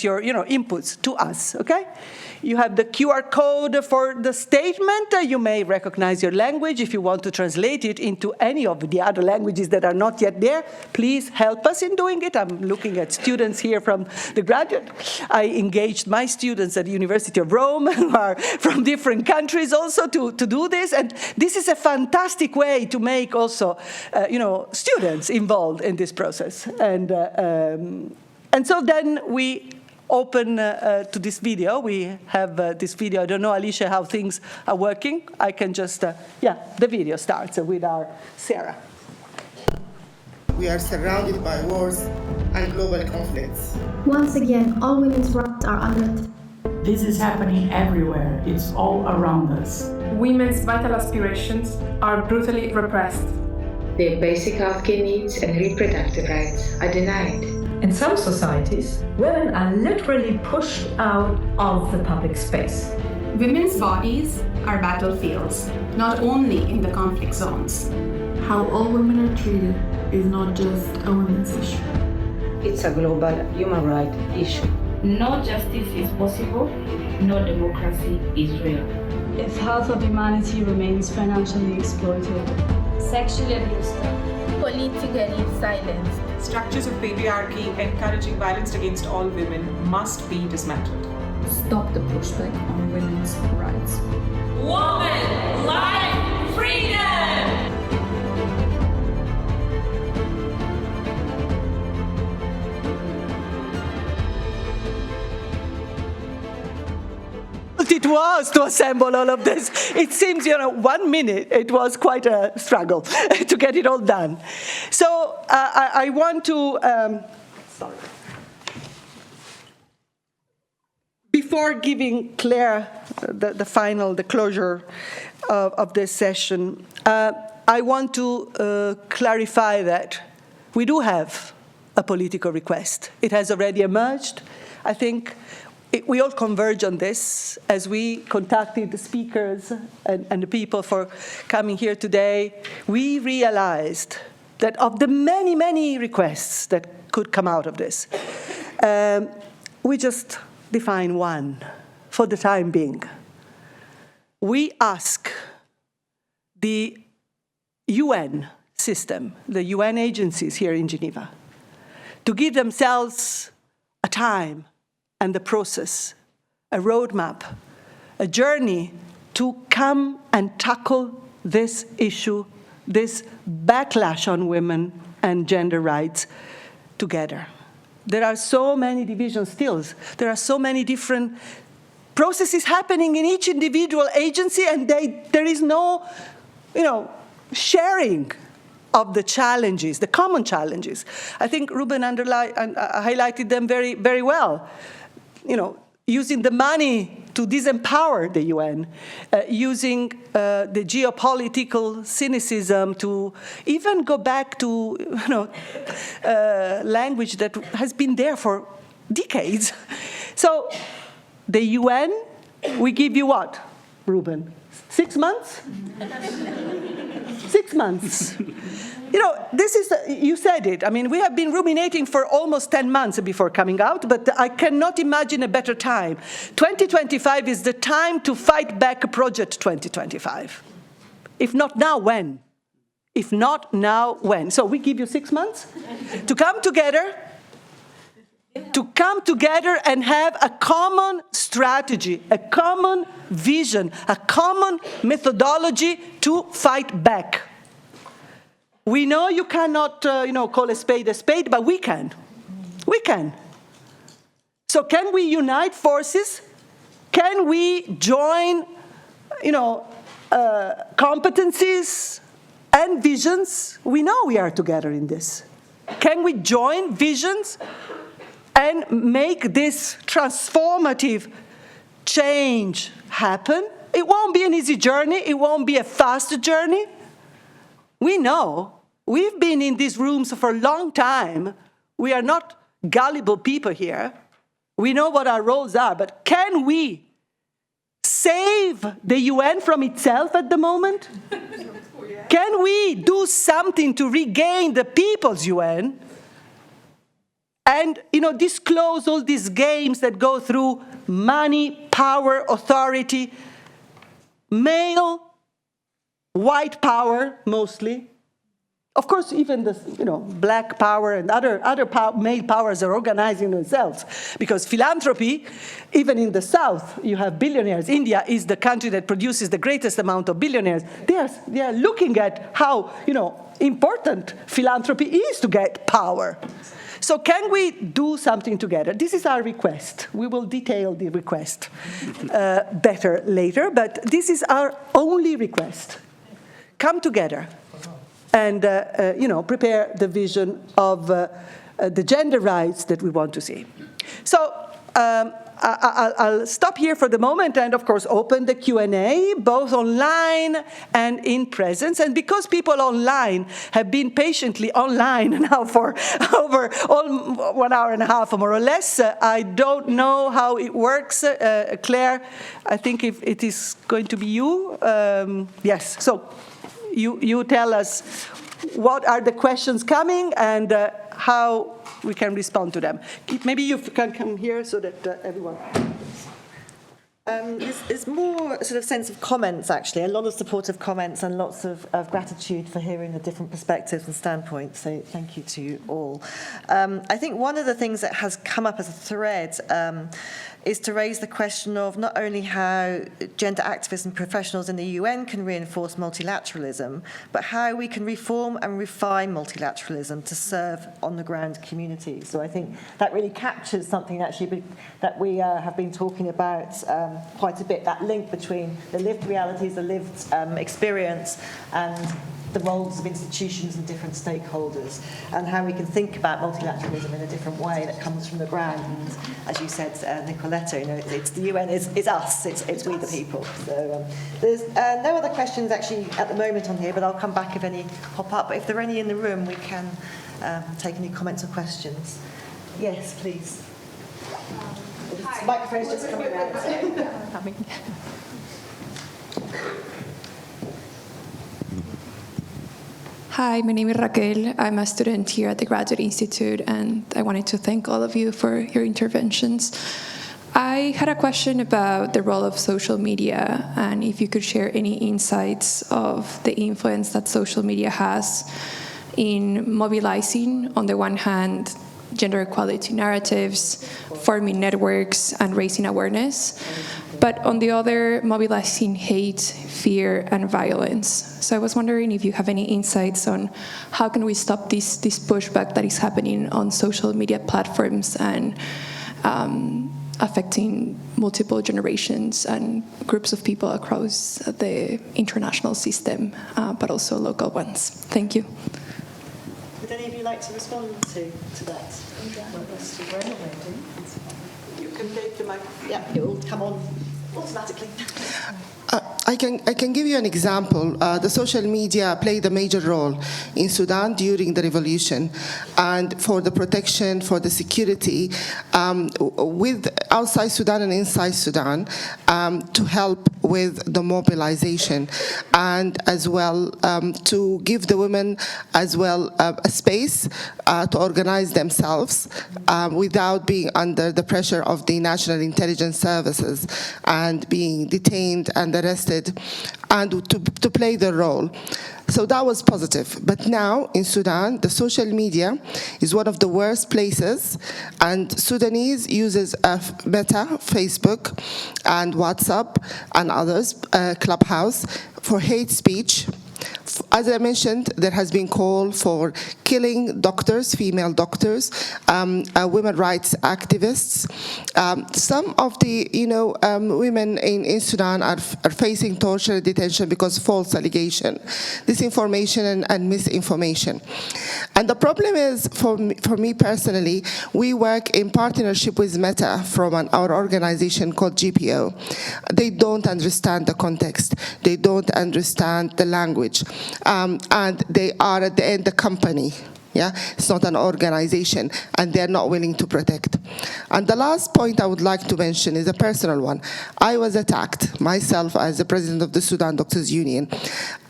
your inputs to us, okay? You have the QR code for the statement. You may recognize your language. If you want to translate it into any of the other languages that are not yet there, please help us in doing it. I'm looking at students here from the graduate. I engaged my students at the University of Rome, who are from different countries also, to do this. And this is a fantastic way to make also, students involved in this process. And so then we open to this video. We have this video. I don't know, Alicia, how things are working. I can just, the video starts with our Sarah. We are surrounded by wars and global conflicts. Once again, all women's rights are under attack. This is happening everywhere. It's all around us. Women's vital aspirations are brutally repressed. Their basic healthcare needs and reproductive rights are denied. In some societies, women are literally pushed out of the public space. Women's bodies are battlefields, not only in the conflict zones. How all women are treated is not just a women's issue. It's a global human rights issue. No justice is possible, no democracy is real. If half of humanity remains financially exploited, sexually abused, politically silenced, structures of patriarchy encouraging violence against all women must be dismantled. Stop the pushback on women's rights. Woman, life, freedom! It was to assemble all of this. It seems, 1 minute, it was quite a struggle to get it all done. So I want to, before giving Claire the closure of this session, I want to clarify that we do have a political request. It has already emerged. I think we all converge on this as we contacted the speakers and the people for coming here today. We realized that of the many, many requests that could come out of this, we just define one for the time being. We ask the UN system, the UN agencies here in Geneva, to give themselves a time and the process, a roadmap, a journey to come and tackle this issue, this backlash on women and gender rights together. There are so many divisions still. There are so many different processes happening in each individual agency, and there is no, sharing of the challenges, the common challenges. I think Ruben highlighted them very, very well. Using the money to disempower the UN, using the geopolitical cynicism to even go back to language that has been there for decades. So the UN, we give you what, Ruben? 6 months? 6 months. This is, you said it. I mean, we have been ruminating for almost 10 months before coming out, but I cannot imagine a better time. 2025 is the time to fight back Project 2025. If not now, when? If not now, when? So we give you 6 months to come together and have a common strategy, a common vision, a common methodology to fight back. We know you cannot, call a spade, but we can. We can. So can we unite forces? Can we join, competencies and visions? We know we are together in this. Can we join visions and make this transformative change happen? It won't be an easy journey. It won't be a fast journey. We know. We've been in these rooms for a long time. We are not gullible people here. We know what our roles are, but can we save the UN from itself at the moment? Can we do something to regain the people's UN and disclose all these games that go through money, power, authority, male, white power mostly? Of course, even the black power and other male powers are organizing themselves, because philanthropy, even in the South, you have billionaires. India is the country that produces the greatest amount of billionaires. They are looking at how important philanthropy is to get power. So can we do something together? This is our request. We will detail the request better later, but this is our only request. Come together and prepare the vision of the gender rights that we want to see. So I'll stop here for the moment and, of course, open the Q&A, both online and in presence. And because people online have been patiently online now for over 1 hour and a half, or more or less, I don't know how it works. Claire, I think if it is going to be you. Yes, so you tell us what are the questions coming and how we can respond to them. Maybe you can come here so that everyone... There's more sort of sense of comments, actually, a lot of supportive comments and lots of gratitude for hearing the different perspectives and standpoints, so thank you to you all. I think one of the things that has come up as a thread is to raise the question of not only how gender activists and professionals in the UN can reinforce multilateralism, but how we can reform and refine multilateralism to serve on-the-ground communities. So I think that really captures something actually that we have been talking about quite a bit, that link between the lived realities, the lived experience, and the roles of institutions and different stakeholders, and how we can think about multilateralism in a different way that comes from the ground. And as you said, Nicoletta, it's the UN is us, it's we the people. So there's no other questions actually at the moment on here, but I'll come back if any pop up. But if there are any in the room, we can take any comments or questions. Yes, please. The microphone's just coming around. Hi, my name is Raquel. I'm a student here at the Graduate Institute, and I wanted to thank all of you for your interventions. I had a question about the role of social media, and if you could share any insights of the influence that social media has in mobilizing, on the one hand, gender equality narratives, forming networks, and raising awareness, but on the other, mobilizing hate, fear, and violence. So I was wondering if you have any insights on how can we stop this pushback that is happening on social media platforms and affecting multiple generations and groups of people across the international system, but also local ones. Thank you. Would any of you like to respond to that? You can take the microphone. Yeah, it will come on automatically. I can give you an example. The social media played a major role in Sudan during the revolution, and for the protection, for the security, with outside Sudan and inside Sudan, to help with the mobilization, and as well to give the women as well a space to organize themselves without being under the pressure of the national intelligence services and being detained and arrested, and to play their role. So that was positive. But now in Sudan, the social media is one of the worst places, and Sudanese uses Meta, Facebook, and WhatsApp, and others, Clubhouse, for hate speech. As I mentioned, there has been call for killing doctors, female doctors, women rights activists. Some of the women in Sudan are facing torture and detention because of false allegation, disinformation and misinformation. And the problem is, for me personally, we work in partnership with Meta from our organization called GPO. They don't understand the context. They don't understand the language. And they are at the end the company Yeah, it's not an organization, and they're not willing to protect. And the last point I would like to mention is a personal one. I was attacked myself as the president of the Sudan Doctors Union.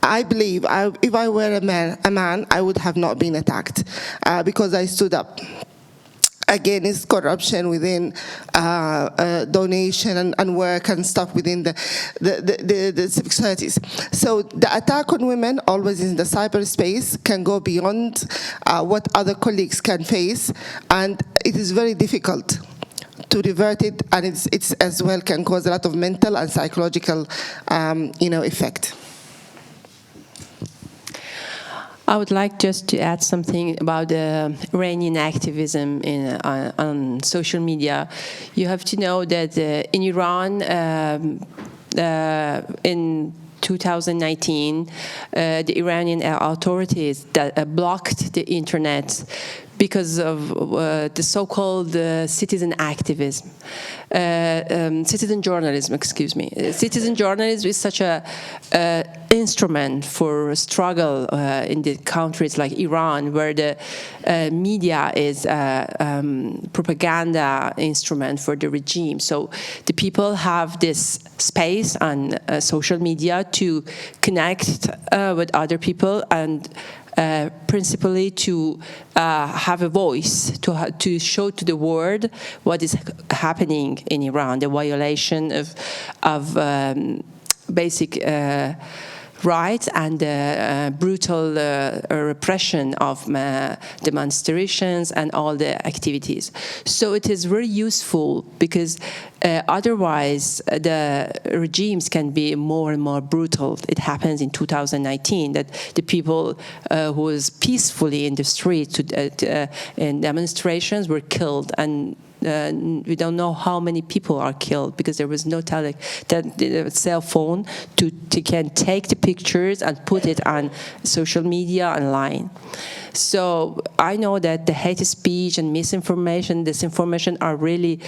I believe if I were a man, I would have not been attacked because I stood up against corruption within donation and work and stuff within the civic societies. So the attack on women always in the cyberspace can go beyond what other colleagues can face, and it is very difficult to revert it, and it's as well can cause a lot of mental and psychological effect. I would like just to add something about the Iranian activism on social media. You have to know that in Iran, in 2019, the Iranian authorities that blocked the internet because of the so-called citizen activism. Citizen journalism, excuse me. Citizen journalism is such a instrument for struggle in the countries like Iran, where the media is a propaganda instrument for the regime. So the people have this space on social media to connect with other people and principally to have a voice, to show to the world what is happening in Iran, the violation of basic rights and brutal repression of demonstrations and all the activities. So it is very useful because otherwise the regimes can be more and more brutal. It happens in 2019 that the people who was peacefully in the streets in demonstrations were killed, and we don't know how many people are killed because there was no cell phone to can take the pictures and put it on social media online. So I know that the hate speech and misinformation, disinformation are really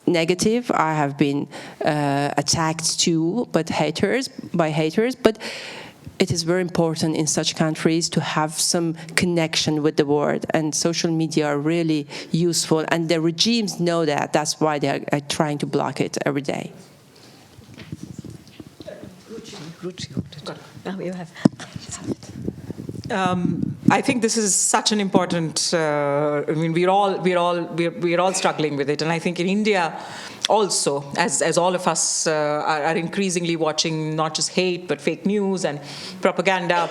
negative. I have been attacked too by haters, but it is very important in such countries to have some connection with the world, and social media are really useful, and the regimes know that. That's why they are trying to block it every day. I think this is such an important. I mean, we're all struggling with it, and I think in India also, as all of us are increasingly watching not just hate but fake news and propaganda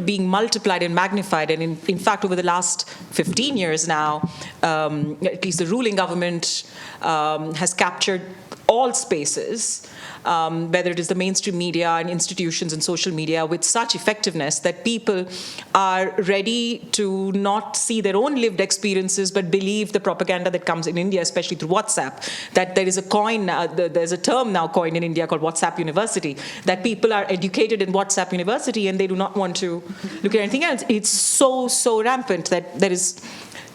being multiplied and magnified, and in fact over the last 15 years now, at least the ruling government has captured all spaces, whether it is the mainstream media and institutions and social media, with such effectiveness that people are ready to not see their own lived experiences but believe the propaganda that comes in India, especially through WhatsApp. That there is there's a term now coined in India called WhatsApp University, that people are educated in WhatsApp University and they do not want to look at anything else. It's so rampant that there is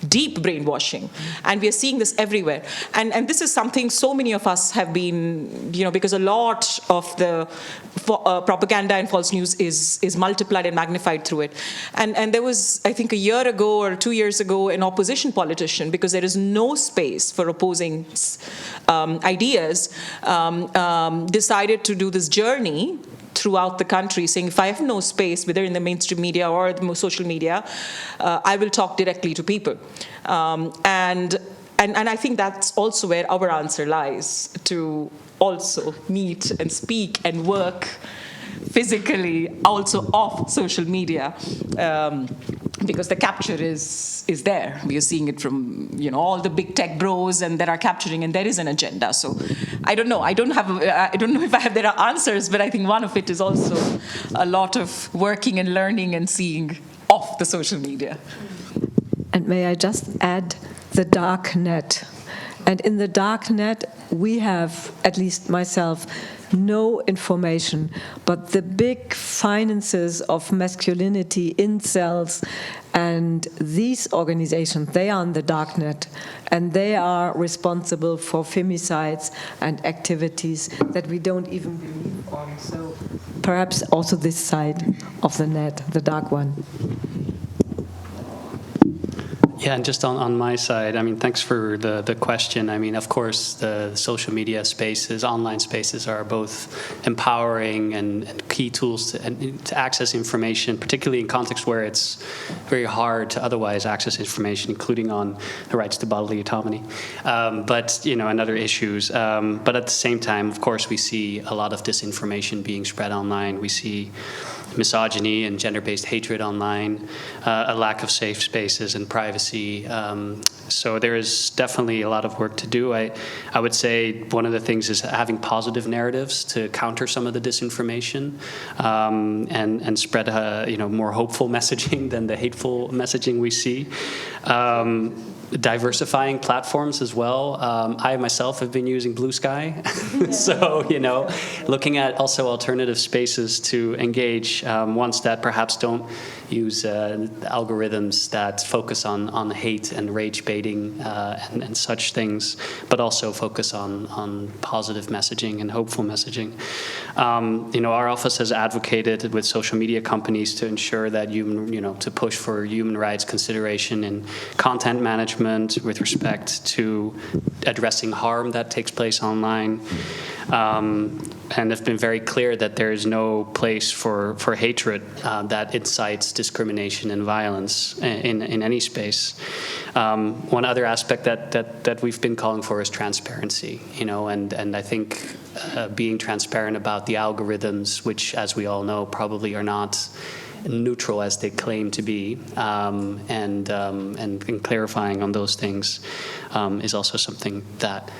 deep brainwashing, and we are seeing this everywhere, and this is something so many of us have been, because a lot of the propaganda and false news is multiplied and magnified through it, and there was, I think, a year ago or 2 years ago, an opposition politician, because there is no space for opposing ideas, decided to do this journey throughout the country, saying, if I have no space, whether in the mainstream media or the social media, I will talk directly to people. And I think that's also where our answer lies, to also meet and speak and work physically also off social media, because the capture is there. We are seeing it from all the big tech bros, and that are capturing, and there is an agenda. So I don't know. I don't know if there are answers, but I think one of it is also a lot of working and learning and seeing off the social media. And may I just add the dark net. And in the dark net, we have, at least myself, no information, but the big finances of masculinity, incels, and these organizations, they are on the dark net, and they are responsible for femicides and activities that we don't even believe on. So perhaps also this side of the net, the dark one. Yeah, and just on my side, I mean, thanks for the question. I mean, of course, the social media spaces, online spaces are both empowering and key tools to access information, particularly in contexts where it's very hard to otherwise access information, including on the rights to bodily autonomy, but, you know, and other issues. But at the same time, of course, we see a lot of disinformation being spread online. We see misogyny and gender-based hatred online, a lack of safe spaces and privacy. So there is definitely a lot of work to do. I would say one of the things is having positive narratives to counter some of the disinformation and spread you know, more hopeful messaging than the hateful messaging we see. Diversifying platforms as well. I myself have been using Blue Sky, so, you know, looking at also alternative spaces to engage, ones that perhaps don't use algorithms that focus on hate and rage baiting and such things, but also focus on positive messaging and hopeful messaging. You know, our office has advocated with social media companies to ensure that to push for human rights consideration in content management with respect to addressing harm that takes place online. And have been very clear that there is no place for hatred that incites discrimination and violence in any space. One other aspect that we've been calling for is transparency, you know, and I think being transparent about the algorithms, which, as we all know, probably are not neutral as they claim to be, and clarifying on those things is also something that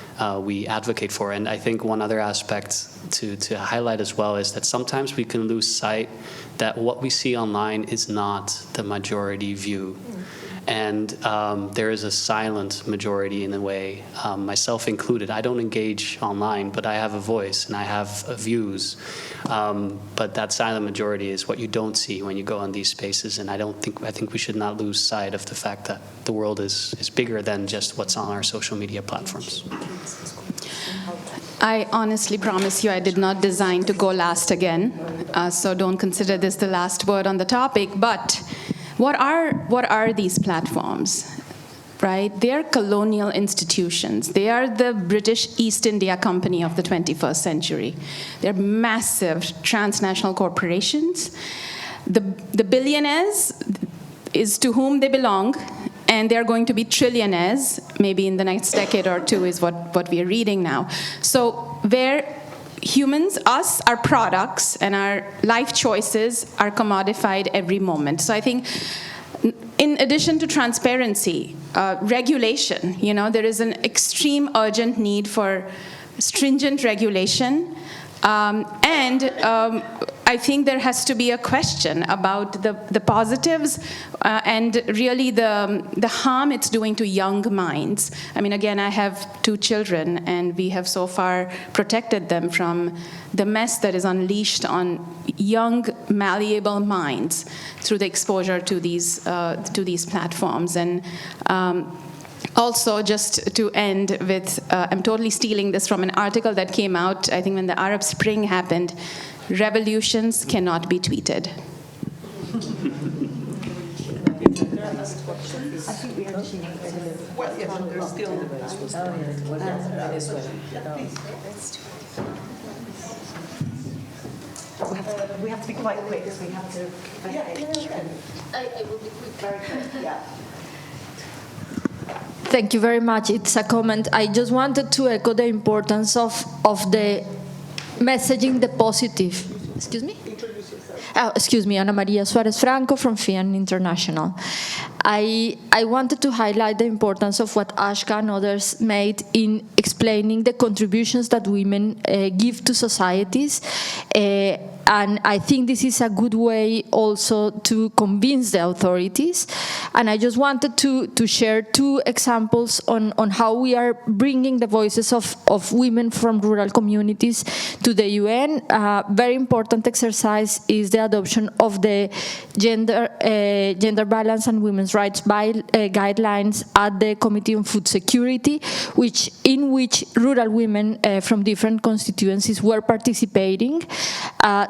we advocate for. And I think one other aspect to highlight as well is that sometimes we can lose sight that what we see online is not the majority view. And there is a silent majority in a way, myself included. I don't engage online, but I have a voice and I have views. But that silent majority is what you don't see when you go on these spaces. And I think we should not lose sight of the fact that the world is bigger than just what's on our social media platforms. I honestly promise you I did not design to go last again, so don't consider this the last word on the topic. But what are these platforms, right? They are colonial institutions. They are the British East India Company of the 21st century. They're massive transnational corporations. The billionaires is to whom they belong, and they're going to be trillionaires, maybe in the next decade or two is what we are reading now. So where humans, us, our products and our life choices are commodified every moment. So I think in addition to transparency, regulation, you know, there is an extreme urgent need for stringent regulation. I think there has to be a question about the positives and really the harm it's doing to young minds. I mean, again, I have 2 children, and we have so far protected them from the mess that is unleashed on young, malleable minds through the exposure to these platforms. And also, just to end with, I'm totally stealing this from an article that came out, I think, when the Arab Spring happened. Revolutions cannot be tweeted. We have to be quite quick, because we have to... I will be quick, very quick, yeah. Thank you very much. It's a comment. I just wanted to echo the importance of the messaging the positive. Excuse me? Excuse me, Ana Maria Suarez Franco from FIAN International. I wanted to highlight the importance of what Ashka and others made in explaining the contributions that women give to societies. And I think this is a good way also to convince the authorities. And I just wanted to share 2 examples on how we are bringing the voices of women from rural communities to the UN. Very important exercise is the adoption of the gender balance and women's rights guidelines at the Committee on Food Security, in which rural women from different constituencies were participating.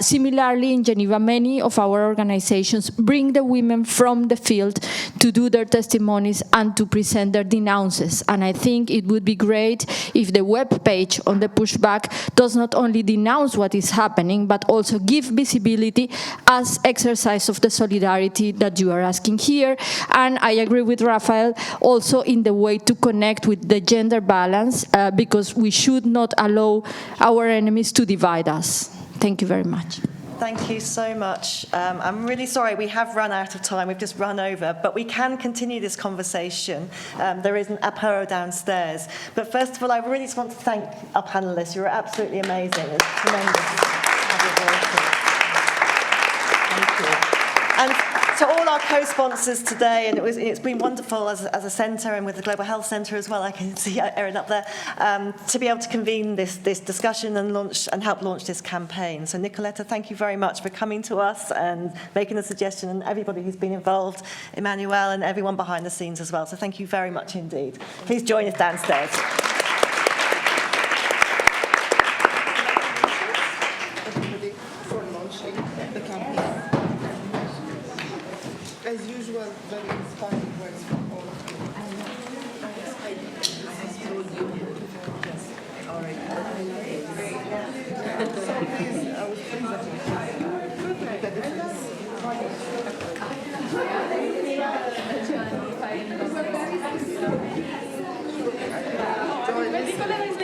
Similarly, in Geneva, many of our organizations bring the women from the field to do their testimonies and to present their denounces. And I think it would be great if the web page on the Pushback does not only denounce what is happening, but also give visibility as exercise of the solidarity that you are asking here. And I agree with Rafael also in the way to connect with the gender balance, because we should not allow our enemies to divide us. Thank you very much. Thank you so much. I'm really sorry we have run out of time. We've just run over, but we can continue this conversation. There is an apéro downstairs. But first of all, I really just want to thank our panelists. You're absolutely amazing. It's tremendous to have your voices. Thank you. And to all our co-sponsors today, and it's been wonderful as a centre and with the Global Health Centre as well, I can see Erin up there, to be able to convene this discussion and help launch this campaign. So Nicoletta, thank you very much for coming to us and making a suggestion, and everybody who's been involved, Emmanuel and everyone behind the scenes as well. So thank you very much indeed. Please join us downstairs. As usual, very inspiring words from all of you. Nicoletta is